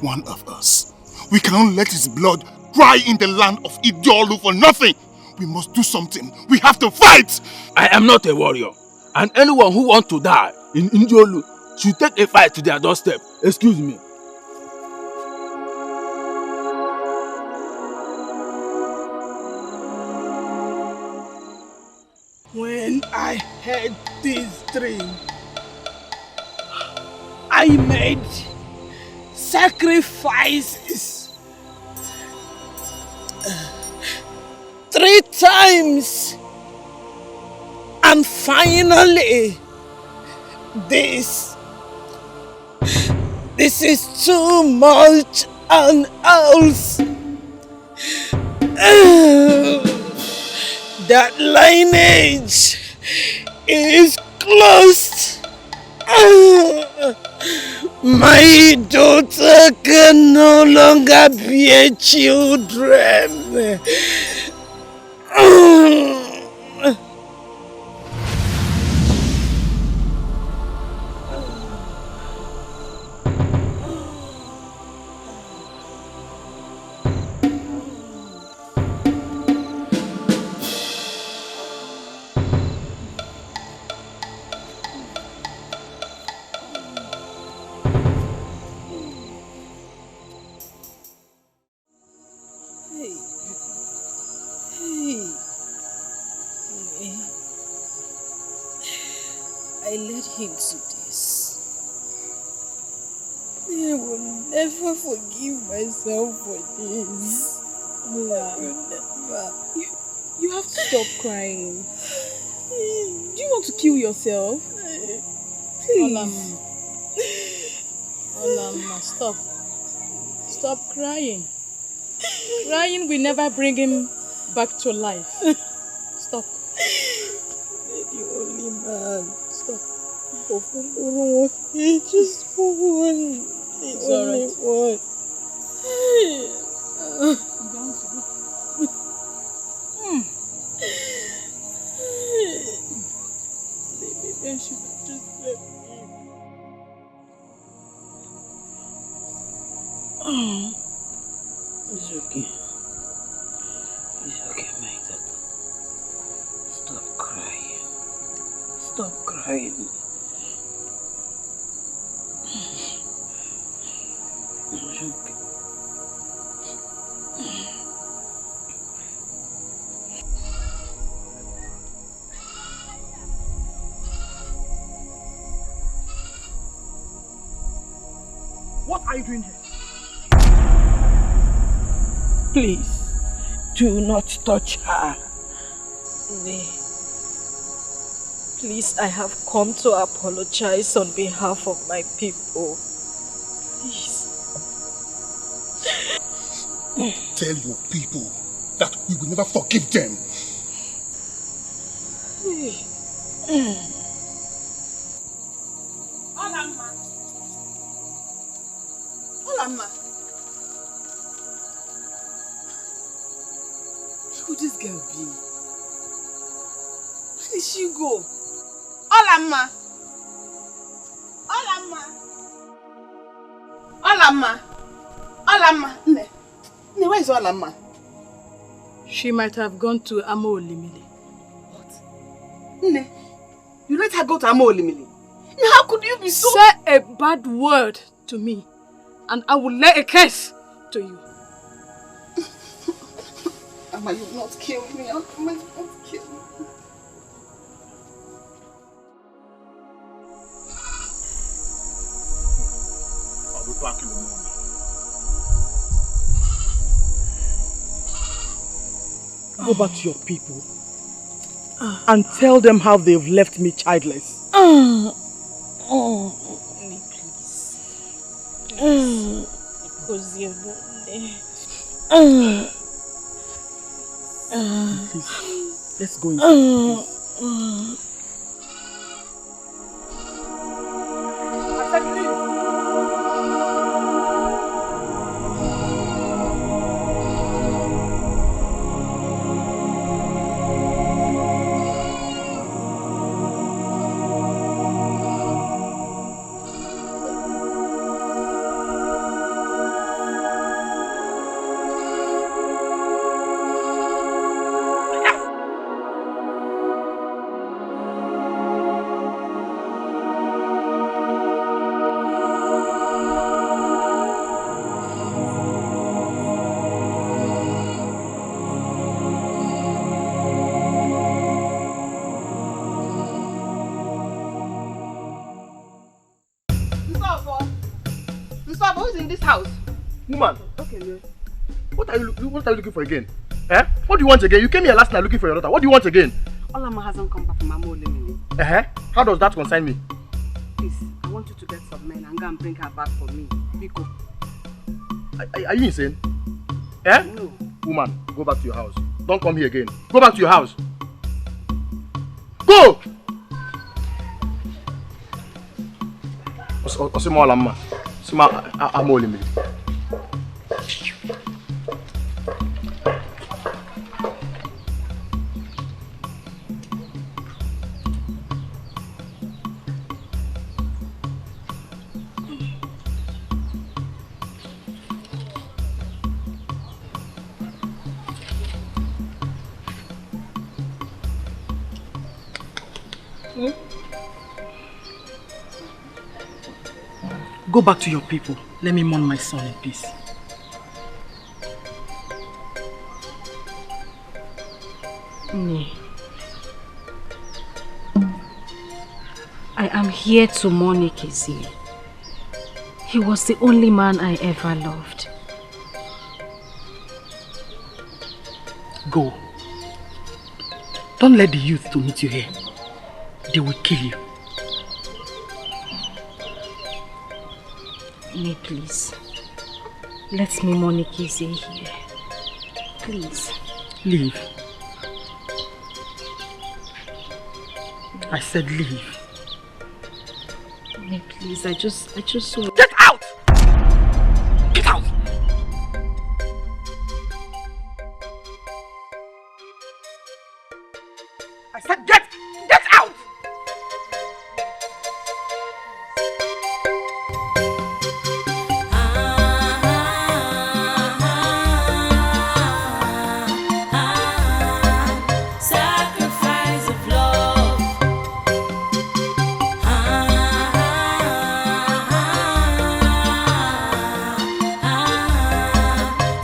A: One of us. We cannot let his blood cry in the land of Idiolu for nothing. We must do something. We have to fight.
O: I am not a warrior, and anyone who wants to die in Idiolu should take a fight to their doorstep. Excuse me.
F: When I had this dream, I made sacrifices 3 times, and finally this is too much and else. That lineage is closed. My daughter can no longer bear children.
D: I led him to this. I will never forgive myself for this.
L: Ola,
D: I will never.
L: you have to stop crying. Do you want to kill yourself?
D: Please.
F: Olamma, stop. Stop crying. Crying will never bring him back to life. Stop.
D: The only man.
F: Stop.
D: Just for one.
F: It's
D: only
F: alright.
D: Maybe I should have just left him.
E: It's okay. It's okay, my daughter. Stop crying. Stop crying. It's okay.
G: What are you doing here?
F: Please, do not touch her.
D: Nay. Please, I have come to apologize on behalf of my people. Please.
A: Tell your people that we will never forgive them.
E: Olamma. Who would this girl be? Where did she go? Olamma. Olamma. Olamma. Olamma. Nne, where is Olamma?
F: She might have gone to Amo Olimili.
E: Nne, you let her go to Amo Olimili? How could you be so...
F: Say a bad word to me, and I will lay a curse to you.
E: Amma, you will not kill me. Amma, you will not kill me.
A: I'll be back in the morning.
G: Go back to your people and tell them how they've left me childless.
D: Please. Please. Because you're not there.
G: Please, let's go inside, please. I said please.
I: Who's in this house?
N: Woman,
I: Okay, no.
N: what are you looking for again? Eh? What do you want again? You came here last night looking for your daughter. What do you want again?
I: Olama hasn't come back from Amole.
N: How does that concern me?
I: Please, I want you to get some men and go and bring her back for me. Biko.
N: Are you insane? Eh?
I: No.
N: Woman, go back to your house. Don't come here again. Go back to your house. Go! Osimo Olama. Sima Amole me.
G: Go back to your people. Let me mourn my son in peace.
B: I am here to mourn Ikezi. He was the only man I ever loved.
G: Go. Don't let the youth to meet you here. They will kill you.
B: May, please. Let me mourn Ikezi here. Please.
G: Leave. I said leave.
B: May, please. I just want...
N: Get out! Get out! I said get out!
M: Sacrifice of love.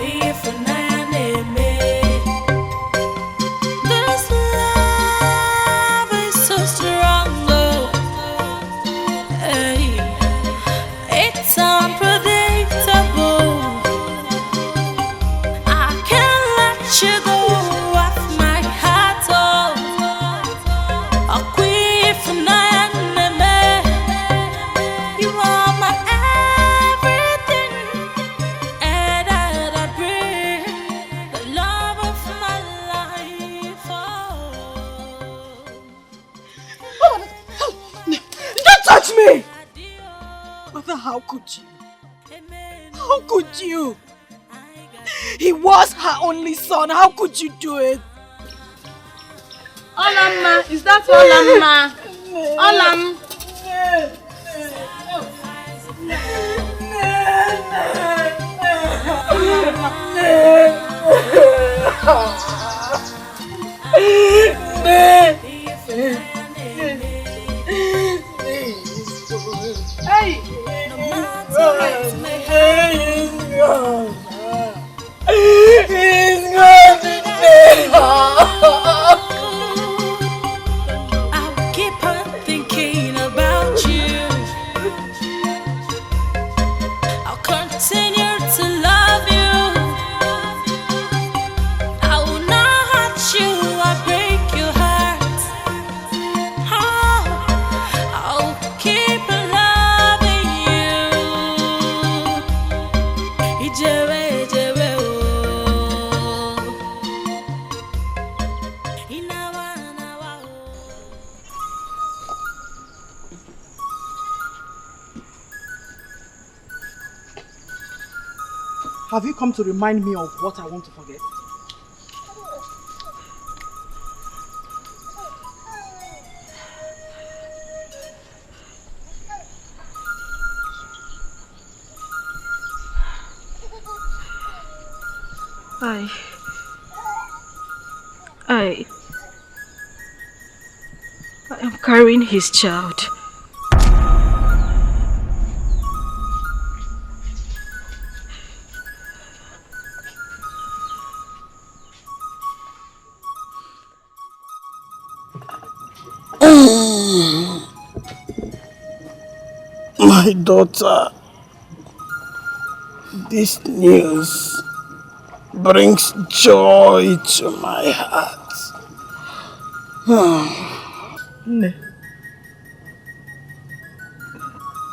M: If an enemy, this love is so strong. Hey, it's unpredictable. I can't let you go off my heart. Oh, if an enemy, you are my everything, and I bring the love of my life.
D: Don't touch me! Mother, how could you? How could you? He was her only son. How could you do it?
I: Olama, is that Olama? Olam.
D: Hey! He's gone today!
M: I'll keep on thinking about you. I'll continue to love you. I will not hurt you or break your heart. Oh, I'll keep loving you. Ijewe, Ijewe, oh. Inawa, Inawa, oh.
G: Have you come to remind me of what I want to forget?
B: I am carrying his child.
J: My daughter. This news brings joy to my heart.
F: Ne,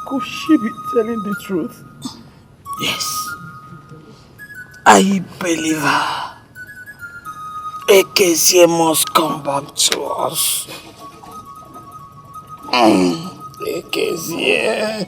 F: could she be telling the truth?
J: Yes, I believe her. Ekezie must come back to us. Ekezie.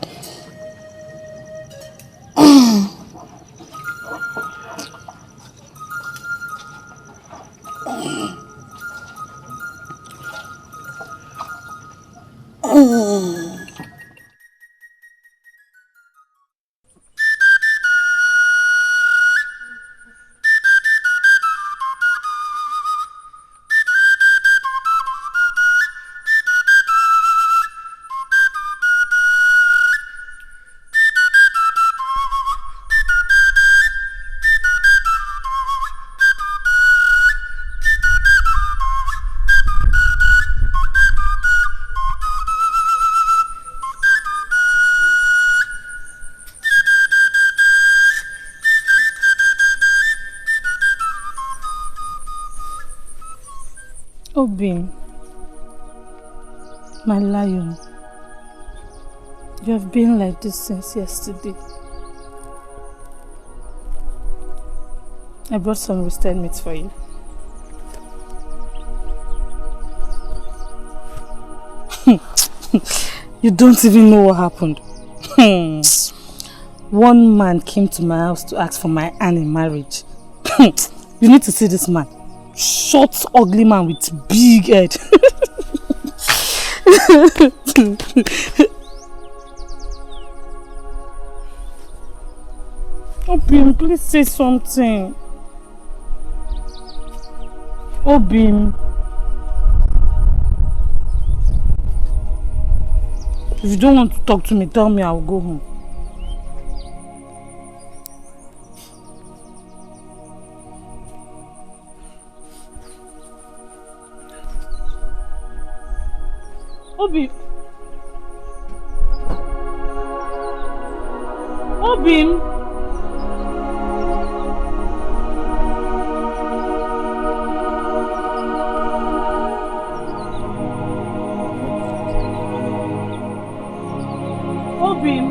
F: Obin, my lion, you have been like this since yesterday. I brought some roasted meat for you. You don't even know what happened. One man came to my house to ask for my hand in marriage. You need to see this man. Short, ugly man with big head. Obim, please say something. Obim. If you don't want to talk to me, tell me, I'll go home. Obim. Obim. Obim.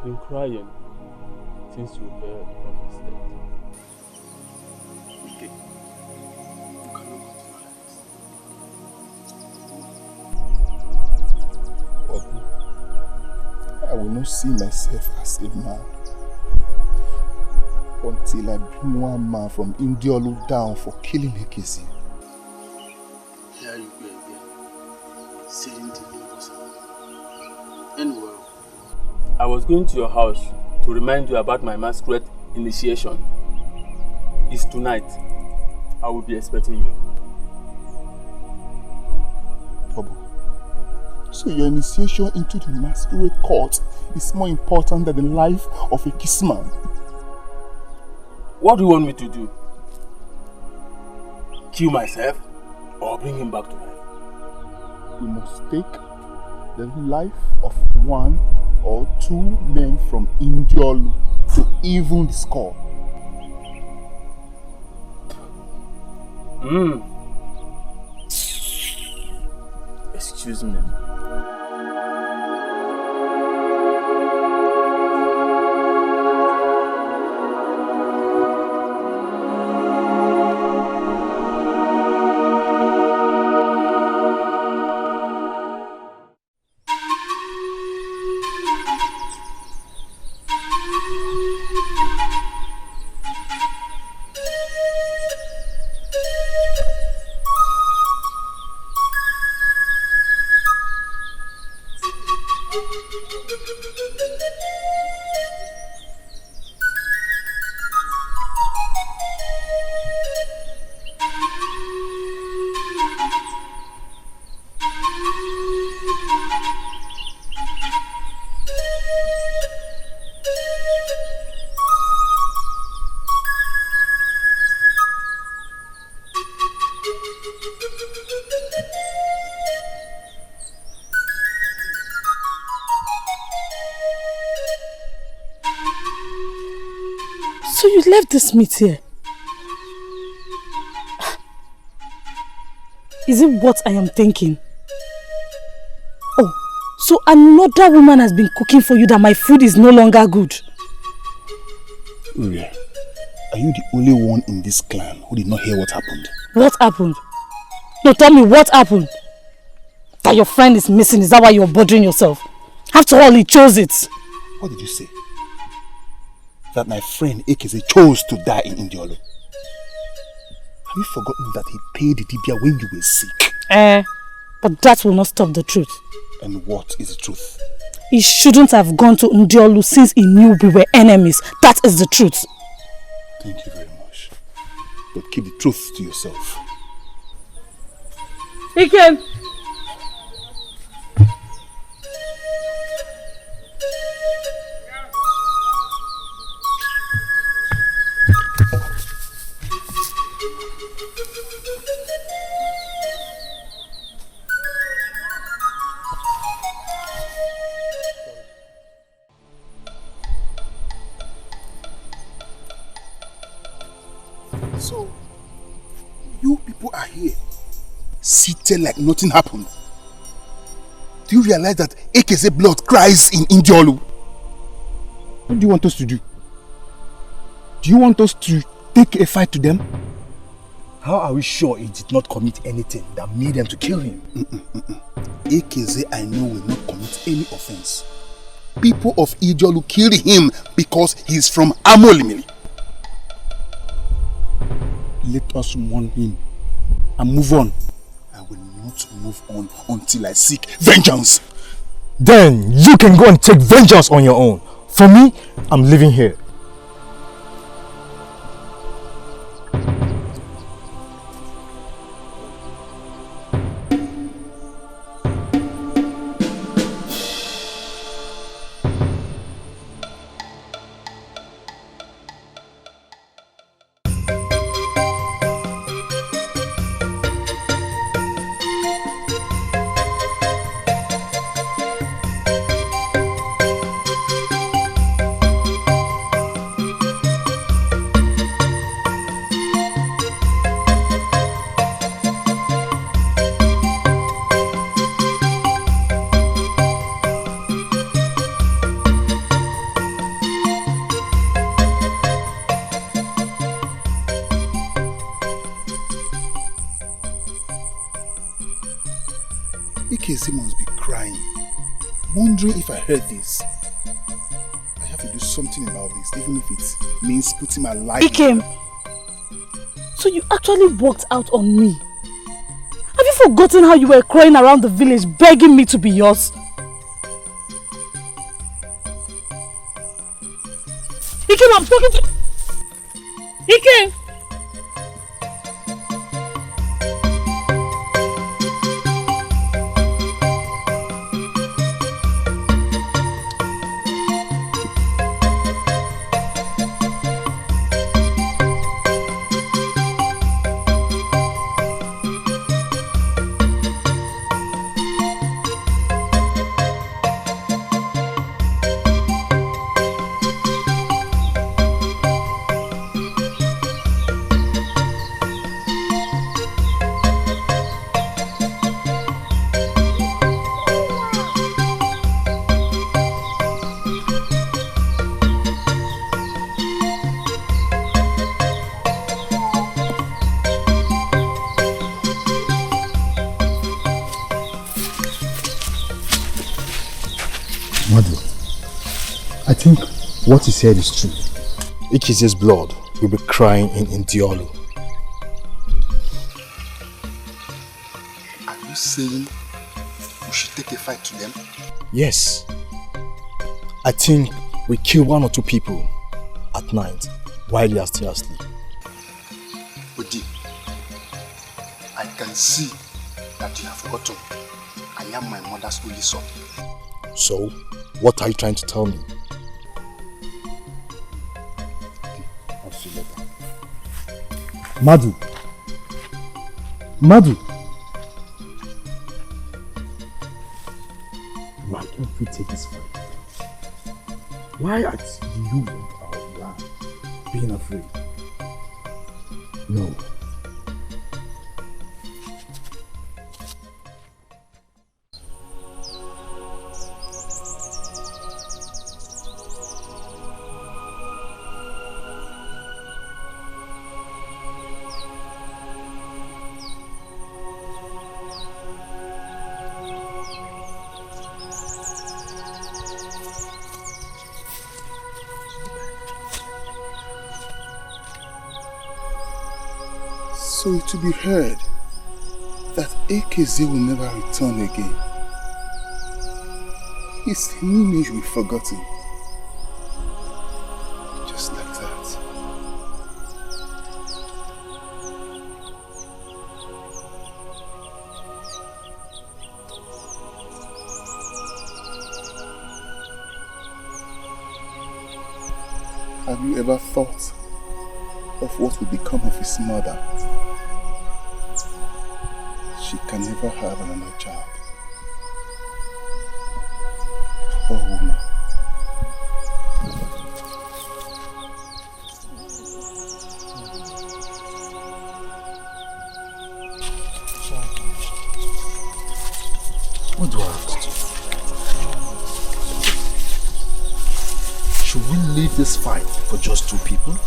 O: Been crying since you heard of his death.
A: Okay. You cannot continue.
H: I will not see myself as a man until I bring one man from Indiolu down for killing Ekezie.
A: Here you go again, saying the impossible. Anyway.
O: I was going to your house to remind you about my masquerade initiation. It's tonight. I will be expecting you.
H: Bobo, so your initiation into the masquerade court is more important than the life of a kissman?
O: What do you want me to do? Kill myself or bring him back to life?
H: We must take the life of one or two men from Indiolu to even the score.
O: Excuse me.
F: So you left this meat here? Is it what I am thinking? Oh, so another woman has been cooking for you that my food is no longer good?
H: Uriah, are you the only one in this clan who did not hear what happened?
F: What happened? No, tell me what happened. That your friend is missing, is that why you're bothering yourself? After all, he chose it.
H: What did you say? That my friend Ekeze chose to die in Indiolo? Have you forgotten that he paid the Dibia when you were sick?
F: But that will not stop the truth.
H: And what is the truth?
F: He shouldn't have gone to Ndiolu since he knew we were enemies. That is the truth.
H: Thank you very much. But keep the truth to yourself.
F: Ikem!
H: So, you people are here, seated like nothing happened. Do you realize that Ekeze blood cries in Indiolu? What do you want us to do? Do you want us to take a fight to them?
J: How are we sure he did not commit anything that made them to kill him?
H: Ekeze, I know, will not commit any offense. People of Indiolu killed him because he is from Amolimili. Let us mourn him and move on. I will not move on until I seek vengeance.
P: Then you can go and take vengeance on your own. For me, I'm living here.
H: Ekeze must be crying, wondering if I heard this. I have to do something about this, even if it means putting my life...
F: Ikem! So you actually walked out on me? Have you forgotten how you were crying around the village begging me to be yours? Ikem, I'm talking to... Ikem!
H: I think what he said is true. Ekeze's blood will be crying in Indiolu. Are you saying we should take a fight to them?
P: Yes. I think we kill one or two people at night while they are still asleep.
H: Odi, I can see that you have forgotten. I am my mother's only son.
P: So, what are you trying to tell me?
H: Madu. Madu.
C: Why don't we take this fight? Why do you want our land
P: being afraid. No.
H: So it will be heard that AKZ will never return again. His lineage will be forgotten. Just like that. Have you ever thought of what would become of his mother? She can never have another child. Poor woman.
P: What do I have to do? Should we leave this fight for just two people?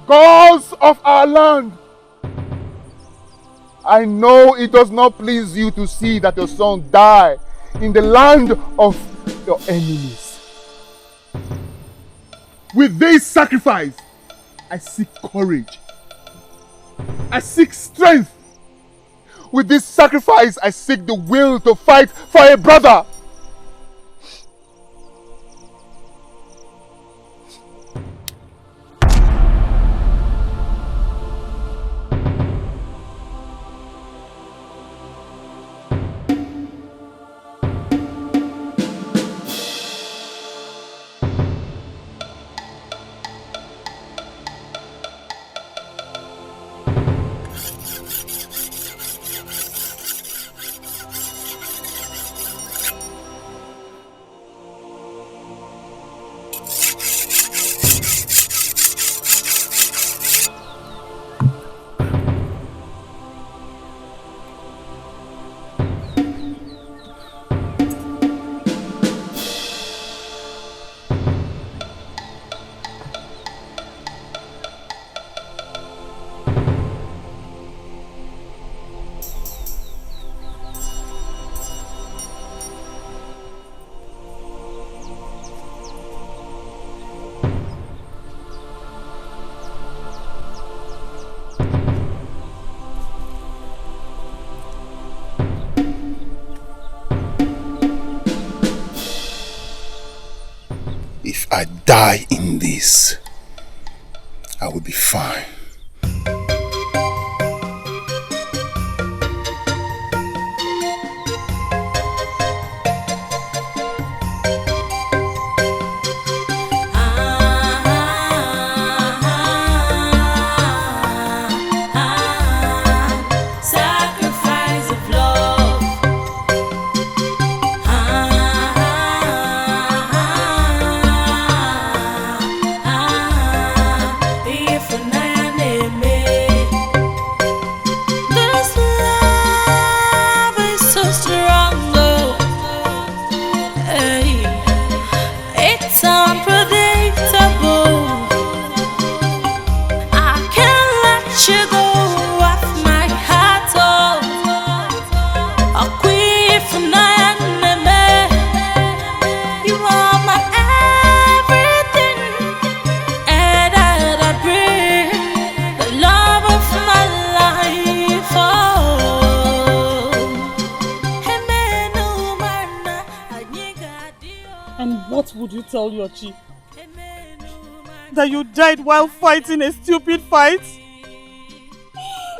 H: Gods of our land, I know it does not please you to see that your son die in the land of your enemies. With this sacrifice, I seek courage. I seek strength. With this sacrifice, I seek the will to fight for a brother. If I die in this, I will be fine.
M: If
G: And what would you tell your chief? That you died while fighting a stupid fight?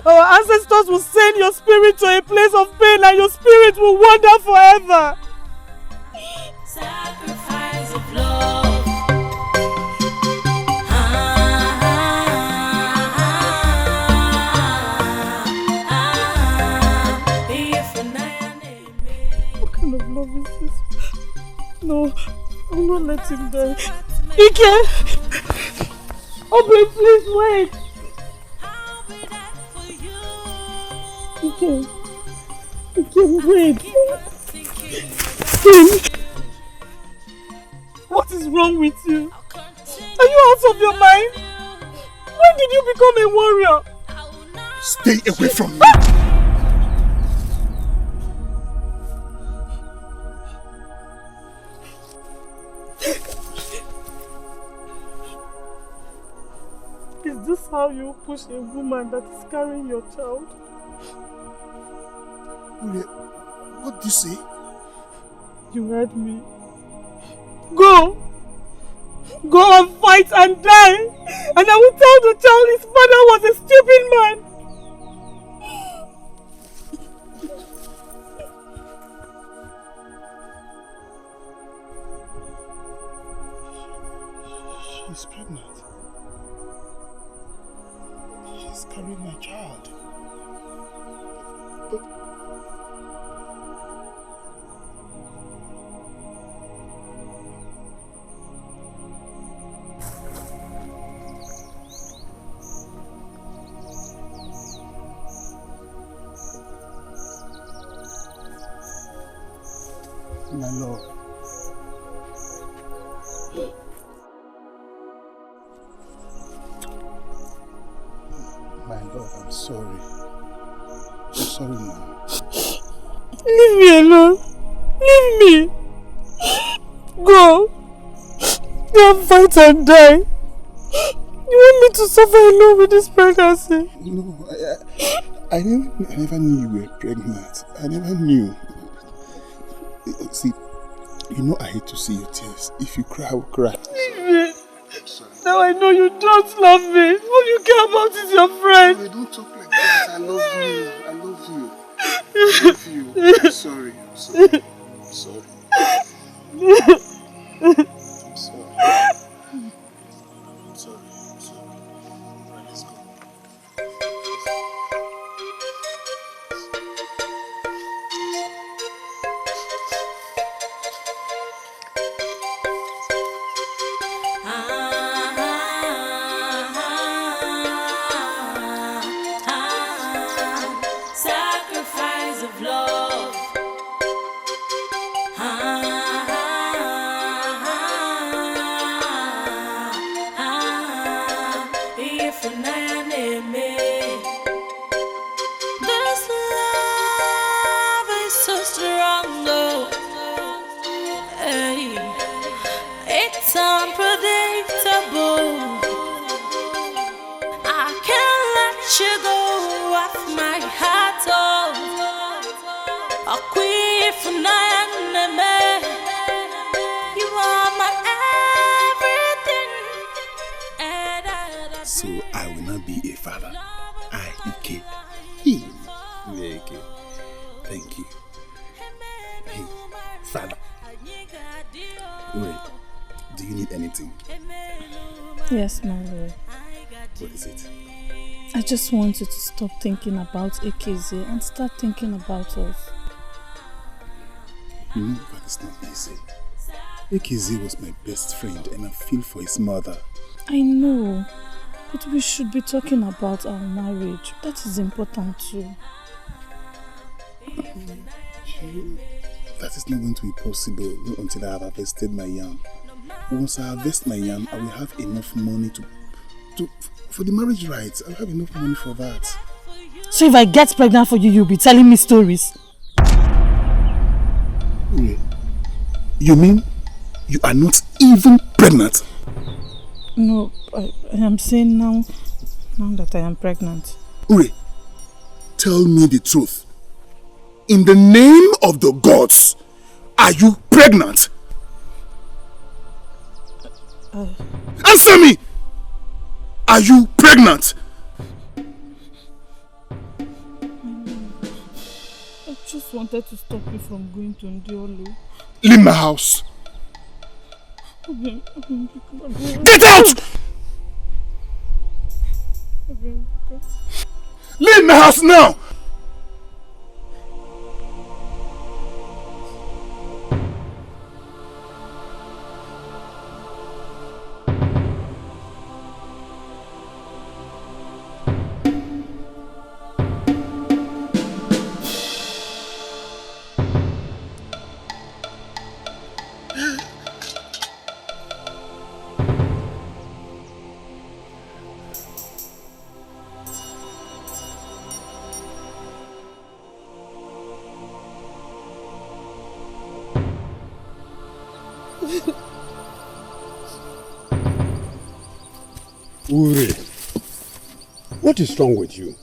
G: Our ancestors will send your spirit to a place of pain and your spirit will wander forever.
M: Sacrifice of love.
G: What kind of love is this? No, I will not let him die. Dikeh! Aubrey, please wait! Dikeh! Dikeh, wait! What is wrong with you? Are you out of your mind? When did you become a warrior?
H: Stay away from me!
G: Is this how you push a woman that is carrying your child?
H: What did you say?
G: You heard me. Go! Go and fight and die! And I will tell the child his father was a stupid man!
H: She's pregnant. She's carrying my child. My lord. My love, I'm sorry. I'm sorry, Mom.
G: Leave me alone. Leave me. Go. Go and fight and die. You want me to suffer alone with this pregnancy?
H: No, I never knew you were pregnant. I never knew. See, you know I hate to see your tears. If you cry, I will cry.
G: Leave me. Now I know you don't love me. All you care about is your friend.
H: No, don't talk like that. I love you. I love you. I love you. I'm sorry. I'm sorry. I'm sorry. I'm sorry. I'm sorry. I'm sorry. Right, let's go.
M: Sacrifice of love. If an enemy, this love is so strong, though. Hey, it's unpredictable. I can't let you go off my heart, oh. A queen for an enemy. You are my everything.
H: So I will not be a father. I, Ike. He. Ike. Thank you. Hey, father. Wait, do you need anything?
F: Yes, my lord.
H: What is it?
F: I just want you to stop thinking about Ekeze and start thinking about us.
H: You know that is not easy. Ekeze was my best friend and I feel for his mother.
F: I know, but we should be talking about our marriage. That is important too.
H: That is not going to be possible until I have harvested my yam. Once I harvest my yam, I will have enough money for the marriage rights. I will have enough money for that.
G: So if I get pregnant for you, you'll be telling me stories?
H: Wait, you mean you are not even pregnant?
F: No, I am saying now that I am pregnant.
H: Ure, tell me the truth. In the name of the gods, are you pregnant? Answer me! Are you pregnant?
G: I just wanted to stop you from going to Ndiolu.
H: Leave my house.
G: Get
H: out! Leave my house now!
A: Ure, what is wrong with you?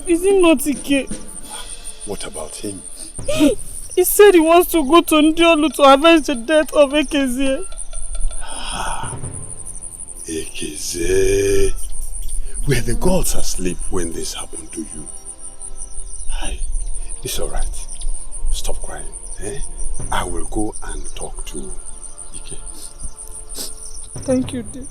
G: Is it not Dikeh?
A: What about him?
G: He said he wants to go to Ndiolu to avenge the death of Ekeze.
A: Ekeze. Were the gods asleep when this happened to you? Hi, it's alright. Stop crying. Eh? I will go and talk to Dikeh.
G: Thank you, dear.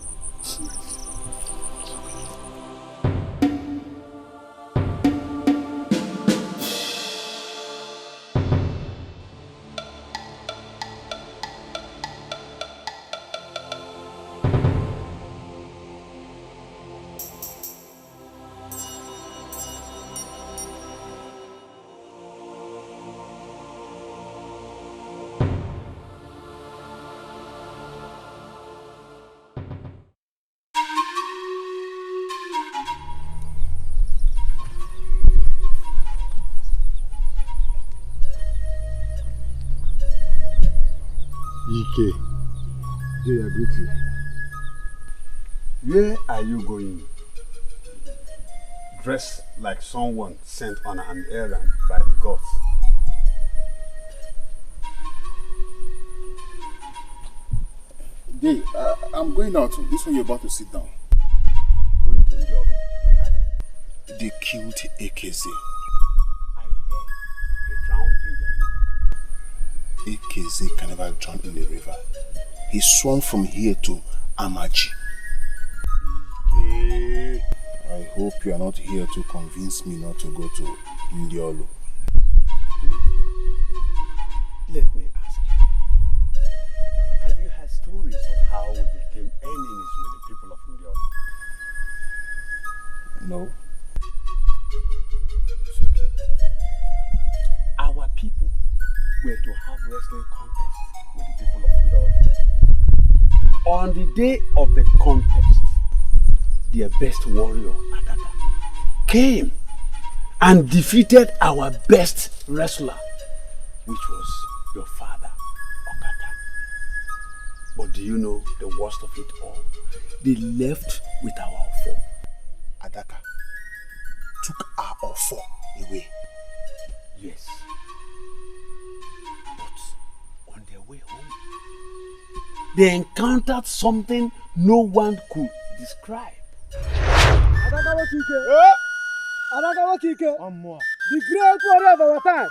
A: Dikeh, they are greeting. Where are you going? Dressed like someone sent on an errand by the gods.
H: Dey, I'm going out. This one you're about to sit down.
A: Going to Ndiolu.
H: They killed Ekeze.
A: I heard he drowned in the river.
H: Ekeze can never drown in the river. He swam from here to Amaji. I hope you are not here to convince me not to go to Ndiolu.
A: Let me ask you. Have you heard stories of how we became enemies with the people of Ndiolu?
H: No.
A: It's okay. Our people were to have wrestling contest with the people of Ndiolu. On the day of the contest, their best warrior, Adaka, came and defeated our best wrestler, which was your father, Okaka. But do you know the worst of it all? They left with our Ofo.
H: Adaka took our Ofo away.
A: Yes. But on their way home, they encountered something no one could describe.
Q: Adakawa Kike. The great warrior of our time.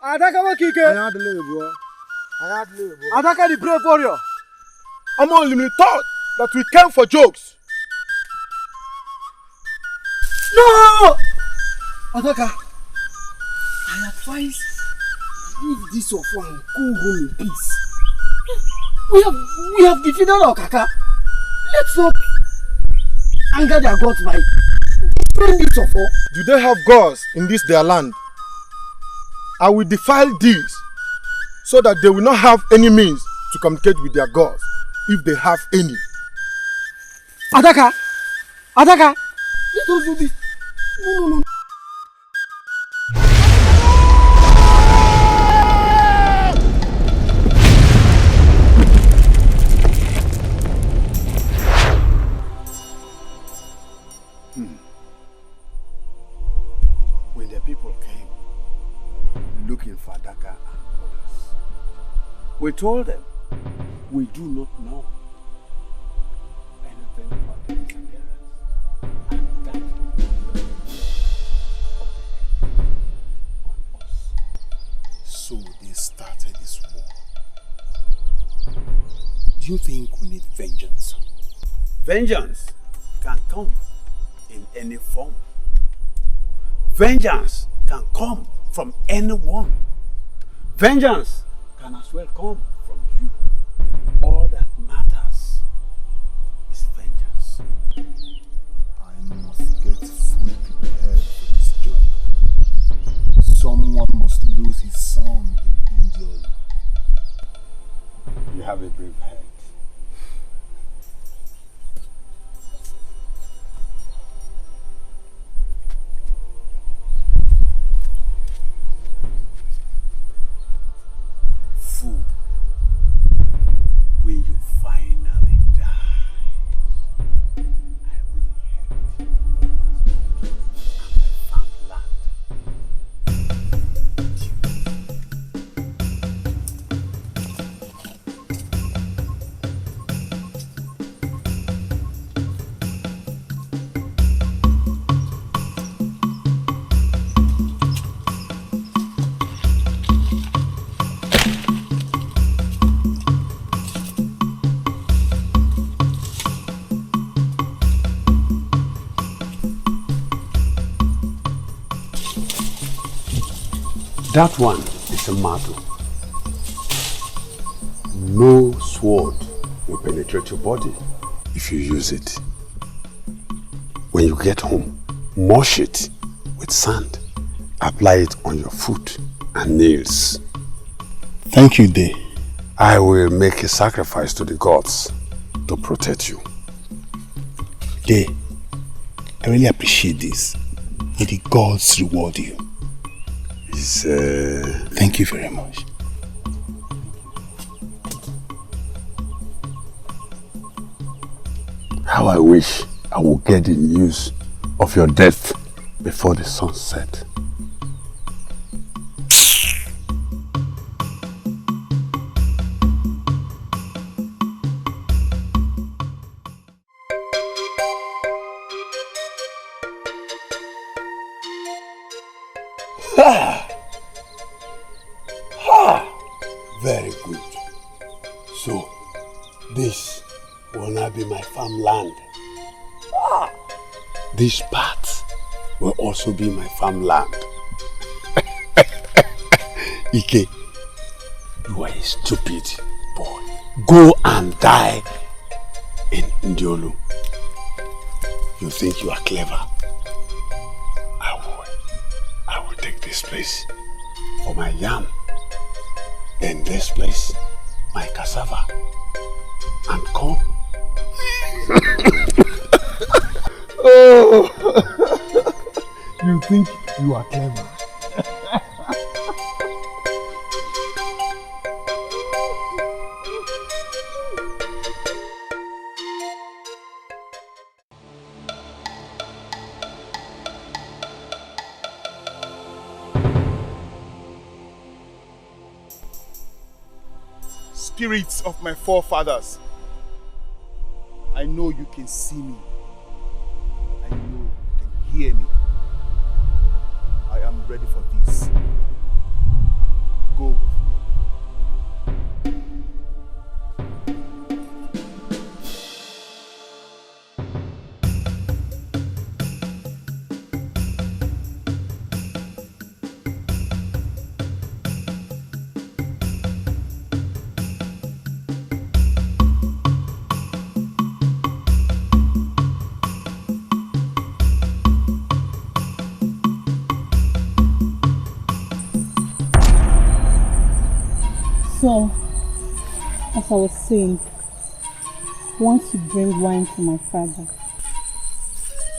Q: Adakawa Kike. Adaka the brave warrior.
N: Only thought that we came for jokes.
Q: No! Adaka, I advise leave this of one and go home in peace. We have defeated our Kaka. Let's not anger their gods by destroying this of all.
N: Do they have gods in this their land? I will defile these so that they will not have any means to communicate with their gods, if they have any.
Q: Adaka, let us do this. No.
A: When the people came looking for Adaka and others, we told them we do not know
H: Do you think we need vengeance?
A: Vengeance can come in any form. Vengeance can come from anyone. Vengeance can as well come from you. All that matters is vengeance.
H: I must get fully prepared for this journey. Someone must lose his son in India.
A: You have a brave head. Fool, when you finally die, I will inherit your father's and my farmland. That one is a martel. No sword will penetrate your body if you use it. When you get home, wash it with sand. Apply it on your foot and nails.
H: Thank you, Day.
A: I will make a sacrifice to the gods to protect you.
H: Day, I really appreciate this. May the gods reward you. Thank you very much.
A: How I wish I would get the news of your death before the sun set. Very good. So, this will now be my farmland. This part will also be my farmland. Ike, you are a stupid boy. Go and die in Ndiolu. You think you are clever? I will take this place for my yam. Then this place, my cassava and corn. Oh, you think you are clever?
H: Spirits of my forefathers, I know you can see me. I know you can hear me. I am ready for this. Go with me.
F: So, as I was saying, once you bring wine to my father,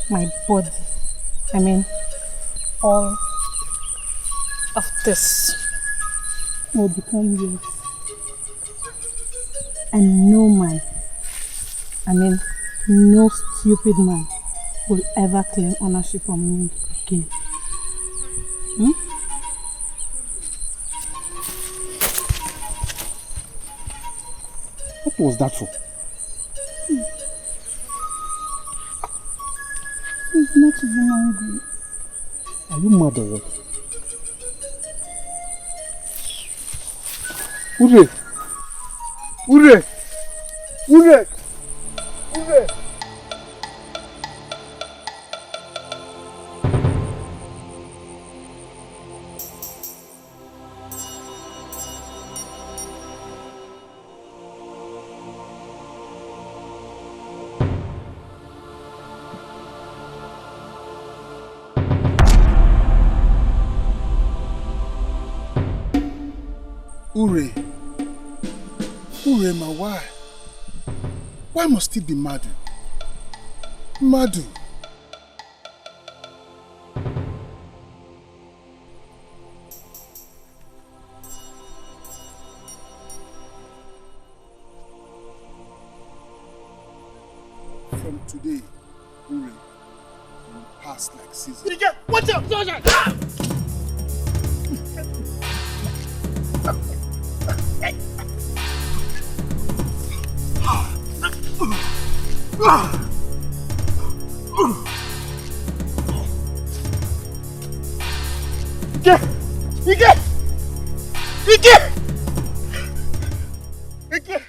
F: my body, all of this will become yours. And no man, no stupid man will ever claim ownership of me again.
N: What was that for?
F: He's not even angry.
N: Are you mad or what? Ure! Ure!
Q: Ure! Ure!
H: Ure. Ure, my why? Why must it be Madu? Madu. From today, Ure will pass like season.
Q: Dikeh, watch out! Sergeant! Dikeh! Dikeh! Dikeh! Dikeh!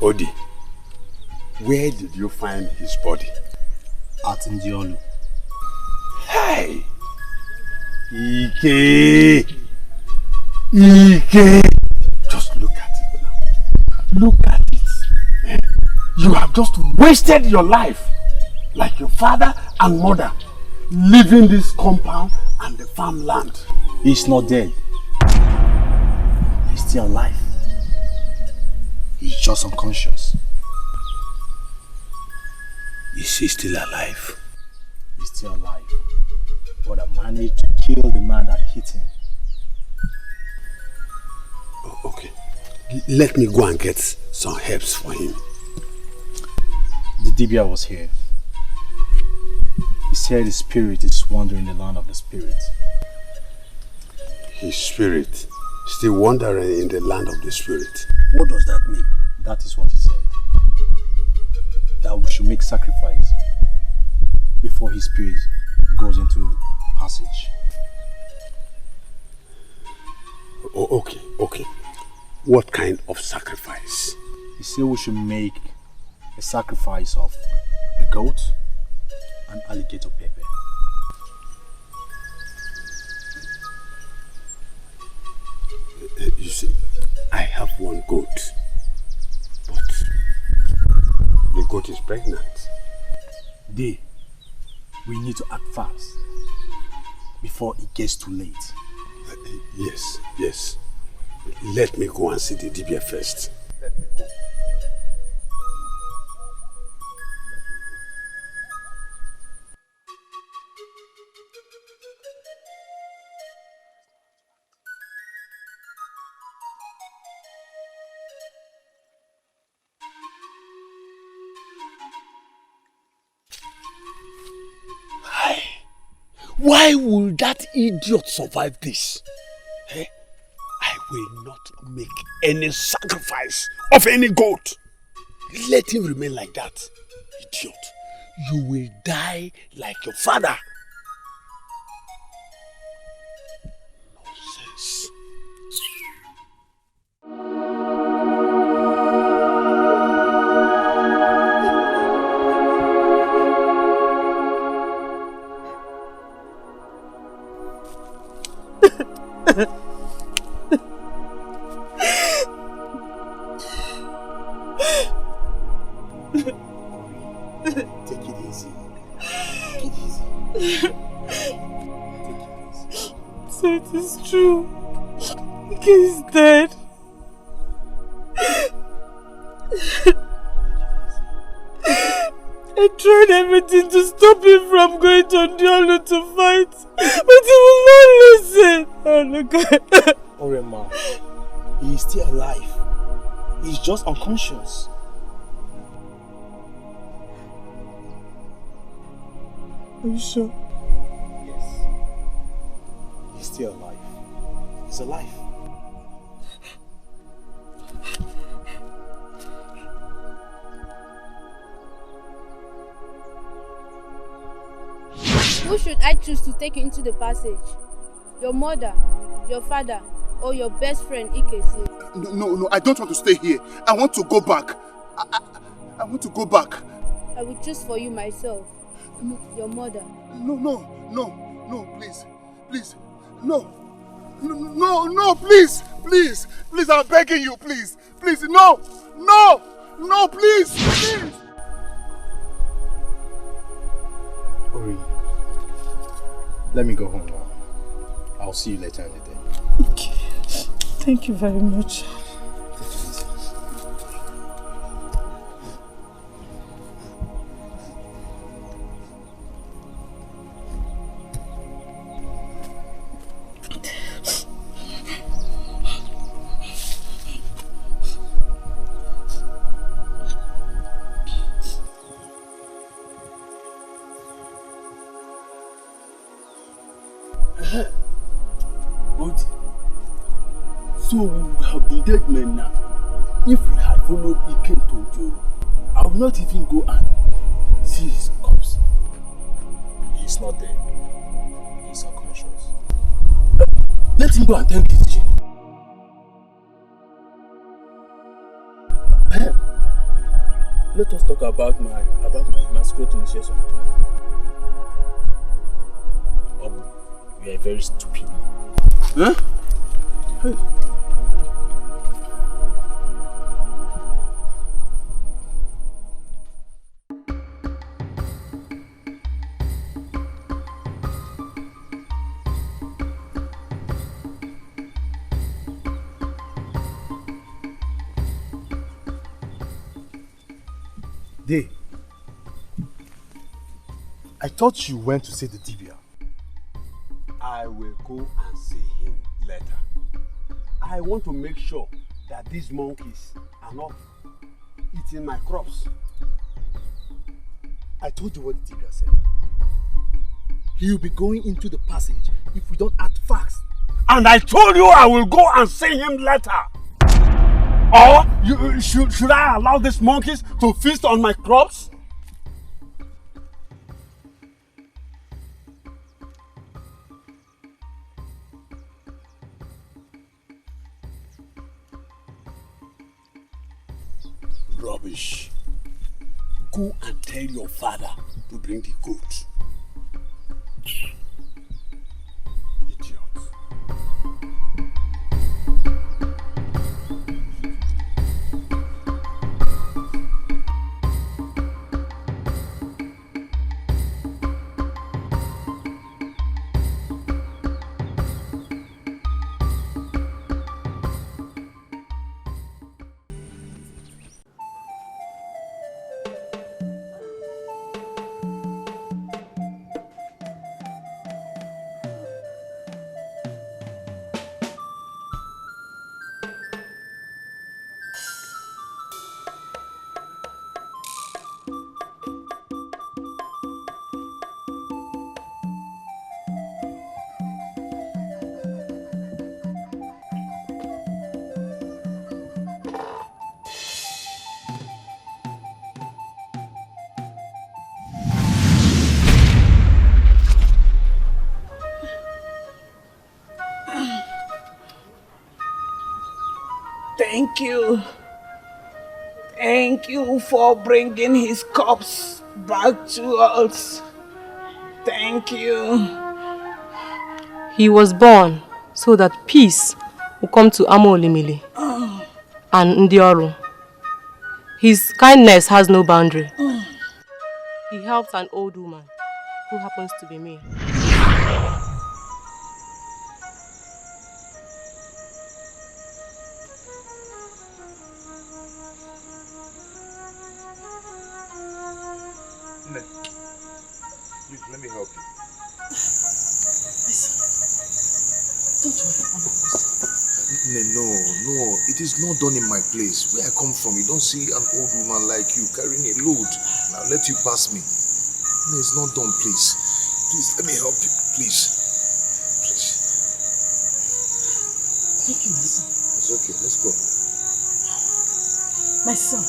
A: Odi, where did you find his body?
P: At Ndiolu.
A: Hey! Ike! Ike! Just look at it now. Look at it. Eh? You have just wasted your life like your father and mother leaving this compound and the farmland.
P: He's not dead. He's still alive. He's just unconscious.
J: Is he still alive?
P: He's still alive. But I managed to kill the man that hit him.
A: Oh, okay. Let me go and get some herbs for him.
P: The Dibia was here. He said his spirit is wandering the land of the spirit.
A: His spirit still wandering in the land of the spirit.
P: What does that mean? That is what he said. That we should make sacrifice before his spirit goes into passage.
A: Oh, okay, okay. What kind of sacrifice?
P: He said we should make a sacrifice of a goat and alligator pepper.
A: You see, I have one goat, but the goat is pregnant.
P: We need to act fast before it gets too late.
A: Yes. Let me go and see the Dibia first. Let me go. Why will that idiot survive this? Eh? I will not make any sacrifice of any goat. Let him remain like that. Idiot. You will die like your father. Nonsense.
G: So it is true. Dikeh is dead. I tried everything to stop him from going to Ndiolu to fight, but he will not listen. Oh, look.
P: Orema, he is still alive. He's just unconscious.
G: Are you sure?
P: Yes. He's still alive. He's alive.
R: Who should I choose to take you into the passage? Your mother, your father, or your best friend Ikeze?
H: No, I don't want to stay here. I want to go back. I want to go back.
R: I will choose for you myself. Your mother.
H: No, please. No, please, I'm begging you, please, no, please.
P: Ori, let me go home now. I'll see you later in the day.
G: Okay. Thank you very much.
A: So we would have been dead men now. If we had followed Ike to Joe, I would not even go and see his corpse.
P: He's not dead. He's unconscious.
A: Let him go and thank his chief. Let us talk about my masquerade initiation tonight.
P: You are very stupid.
A: Huh? Hey.
N: Day, I thought you went to see the Dibia.
A: I will go and see him later. I want to make sure that these monkeys are not eating my crops.
N: I told you what the Dibia said. He will be going into the passage if we don't act fast.
A: And I told you I will go and see him later. Or should I allow these monkeys to feast on my crops? Rubbish. Go and tell your father to bring the goat. Idiot.
E: Thank you. Thank you for bringing his corpse back to us. Thank you.
S: He was born so that peace will come to Amo Olimili and Ndioru. His kindness has no boundary. He helped an old woman who happens to be me.
C: Please, let me help you.
G: Listen, don't worry, I'm almost.
C: No, it is not done in my place. Where I come from, you don't see an old woman like you carrying a load. And I'll let you pass me. No, it's not done, please. Please, let me help you, please. Please.
G: Thank you, my son.
C: It's okay, let's go.
G: My son.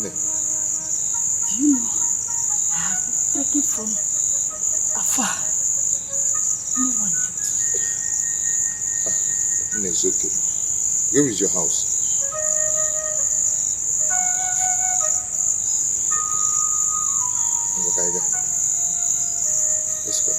C: No.
G: Do you know I have been begging from afar? No one helped.
C: No, it's okay. Where is your house? Let's go.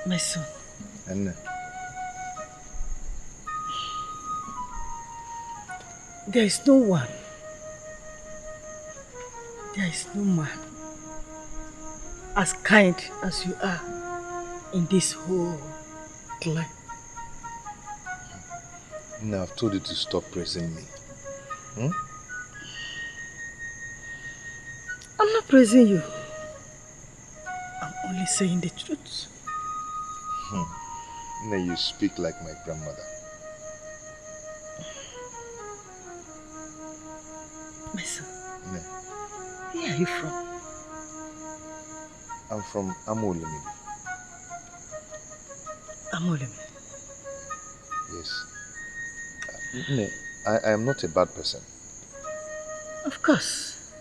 G: My son.
C: Anna.
G: There is no one. There is no man as kind as you are in this whole clan.
C: No, I've told you to stop praising me.
G: I'm not praising you. I'm only saying the truth.
C: No, you speak like my grandmother.
G: My son.
C: No.
G: Where are you from?
C: I'm from Amolimi.
G: Amolimi?
C: Yes. No, I am not a bad person.
G: Of course.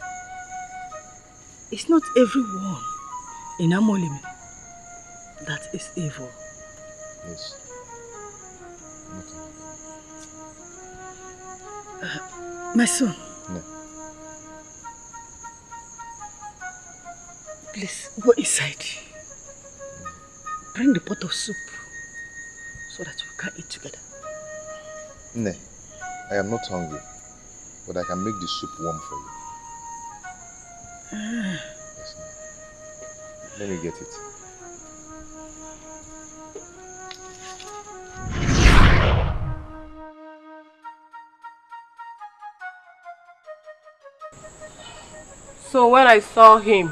G: It's not everyone in Amolimi that is evil.
C: Yes.
G: My son.
C: No.
G: Please, go inside. Bring the pot of soup so that we can eat together.
C: No, I am not hungry, but I can make the soup warm for you. Yes, no. Let me get it.
S: So when I saw him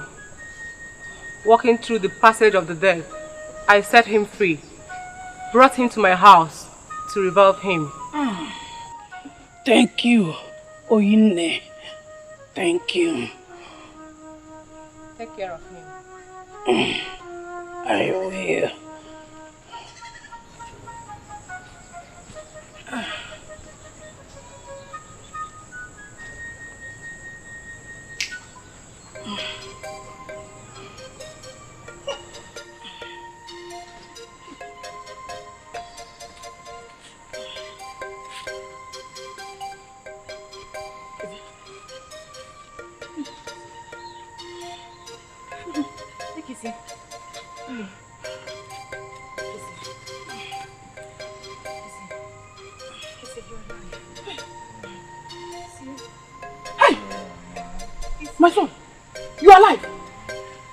S: walking through the passage of the dead, I set him free, brought him to my house to revive him.
F: Thank you, Ini. Thank you.
S: Take care of him.
F: I will.
G: My son, you are alive.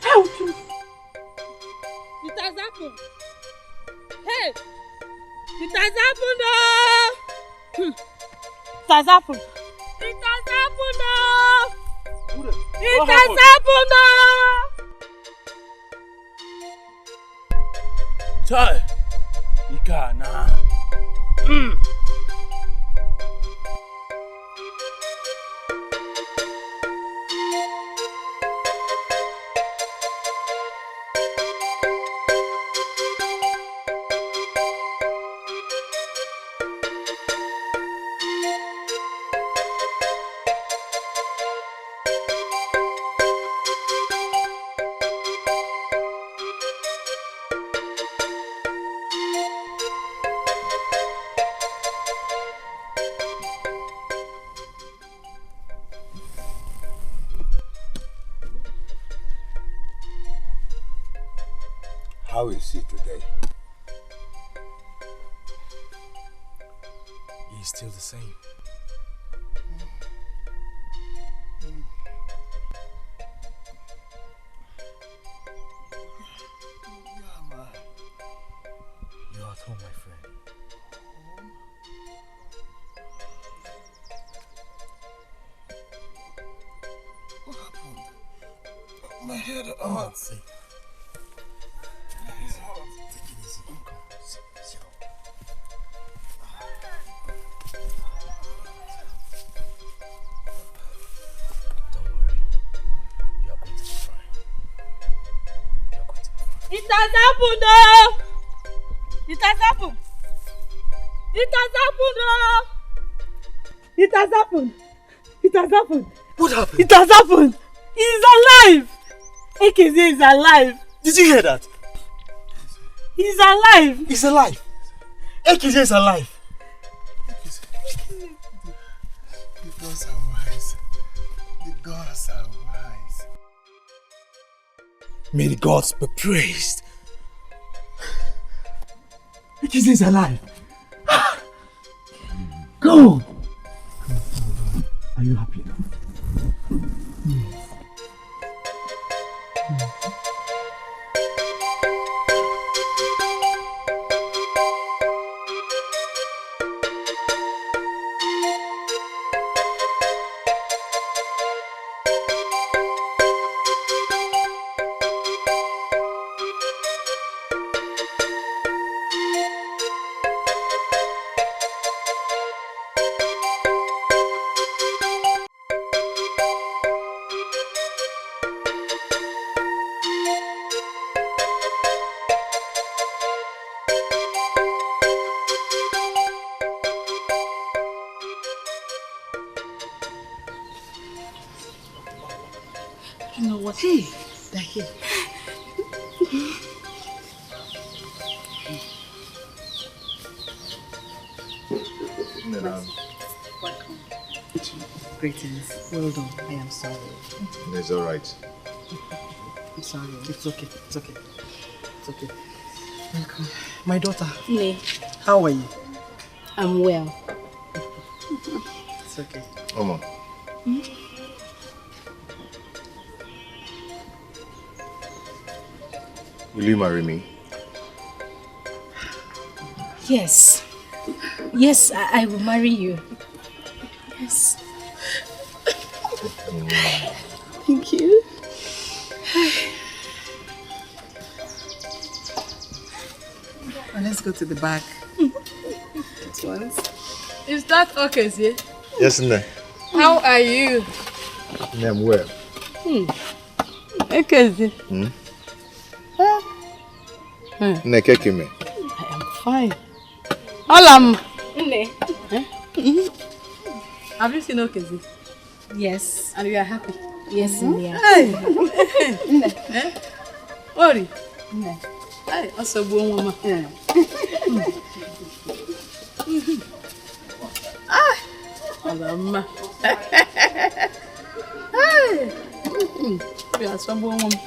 G: How to?
R: It has happened. Hey, it has happened. Oh. It has happened. It has happened. Oh. It has happened. Oh.
O: Chai, Ikana.
J: How is he today?
P: He's still the same. You're at home, my friend.
J: What happened? My head hurts.
P: Oh, see.
G: It has happened, oh! It has happened! It has happened, oh! It has happened! It has happened!
P: What happened?
G: It has happened! He is alive! AKZ is alive!
P: Did you hear that?
G: He is alive!
P: He's alive! AKZ is alive!
J: The gods are wise. The gods are wise.
P: May the gods be praised. AKZ is alive. Go! Are you happy now?
I: You know what? Hey, Dikeh. Welcome. Greetings. Well done. I am sorry.
C: It's all right.
I: I'm sorry.
Q: It's okay. It's okay. It's okay.
I: Welcome.
Q: My daughter.
B: Ne.
Q: How are you?
B: I'm well.
Q: It's okay.
C: Oma. Will you marry me?
B: Yes. Yes, I will marry you. Yes.
I: Thank you. Well, let's go to the back. At once.
G: Is that okay, sir?
C: Yes, Ne.
G: How are you?
C: I'm well.
G: Okay, sir.
C: Ne kekime.
G: I am fine. Olam.
B: Ne.
G: Have you seen Okezi?
B: Yes.
G: And you are happy?
B: Yes, we are.
G: Hey! Ori?
B: Ne.
G: Hey, also born woman. Ah! Olama. Hey! You are so born woman.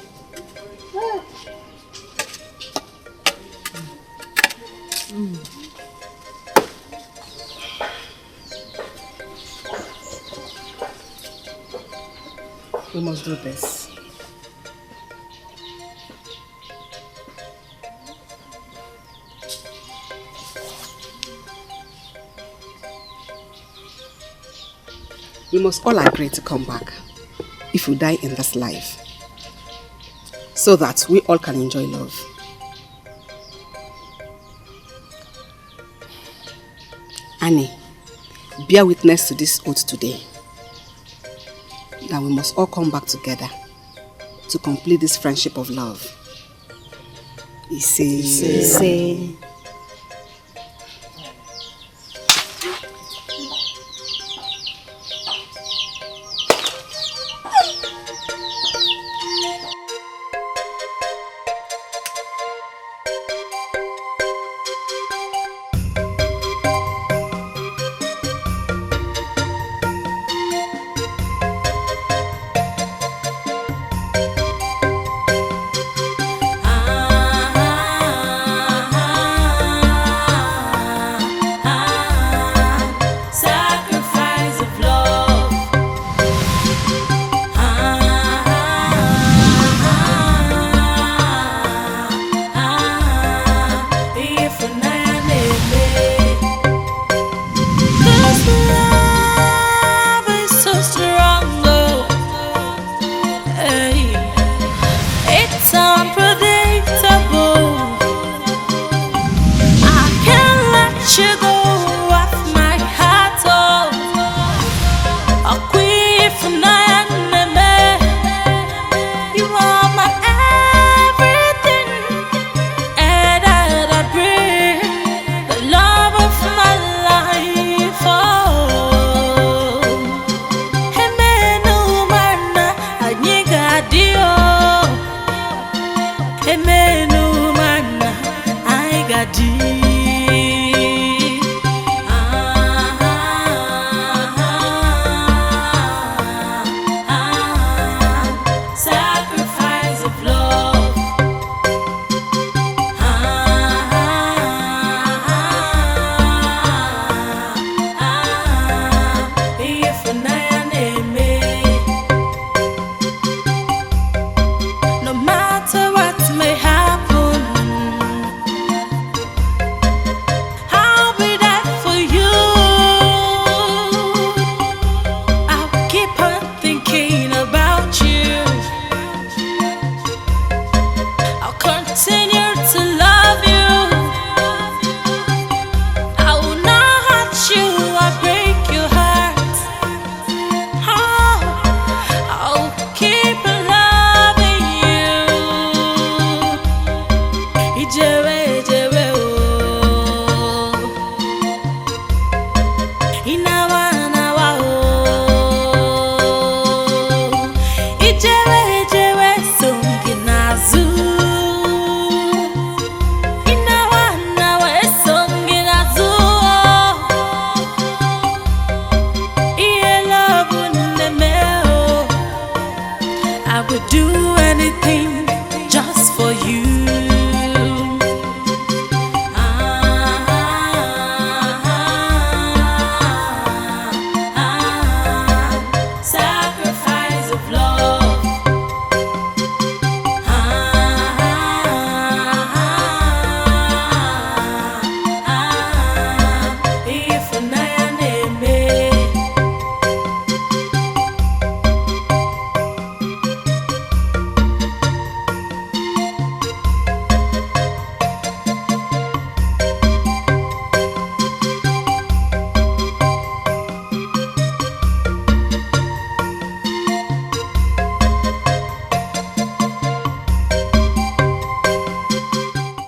I: We must do this. We must all agree to come back if we die in this life, so that we all can enjoy love. Annie, bear witness to this oath today, that we must all come back together to complete this friendship of love. He says,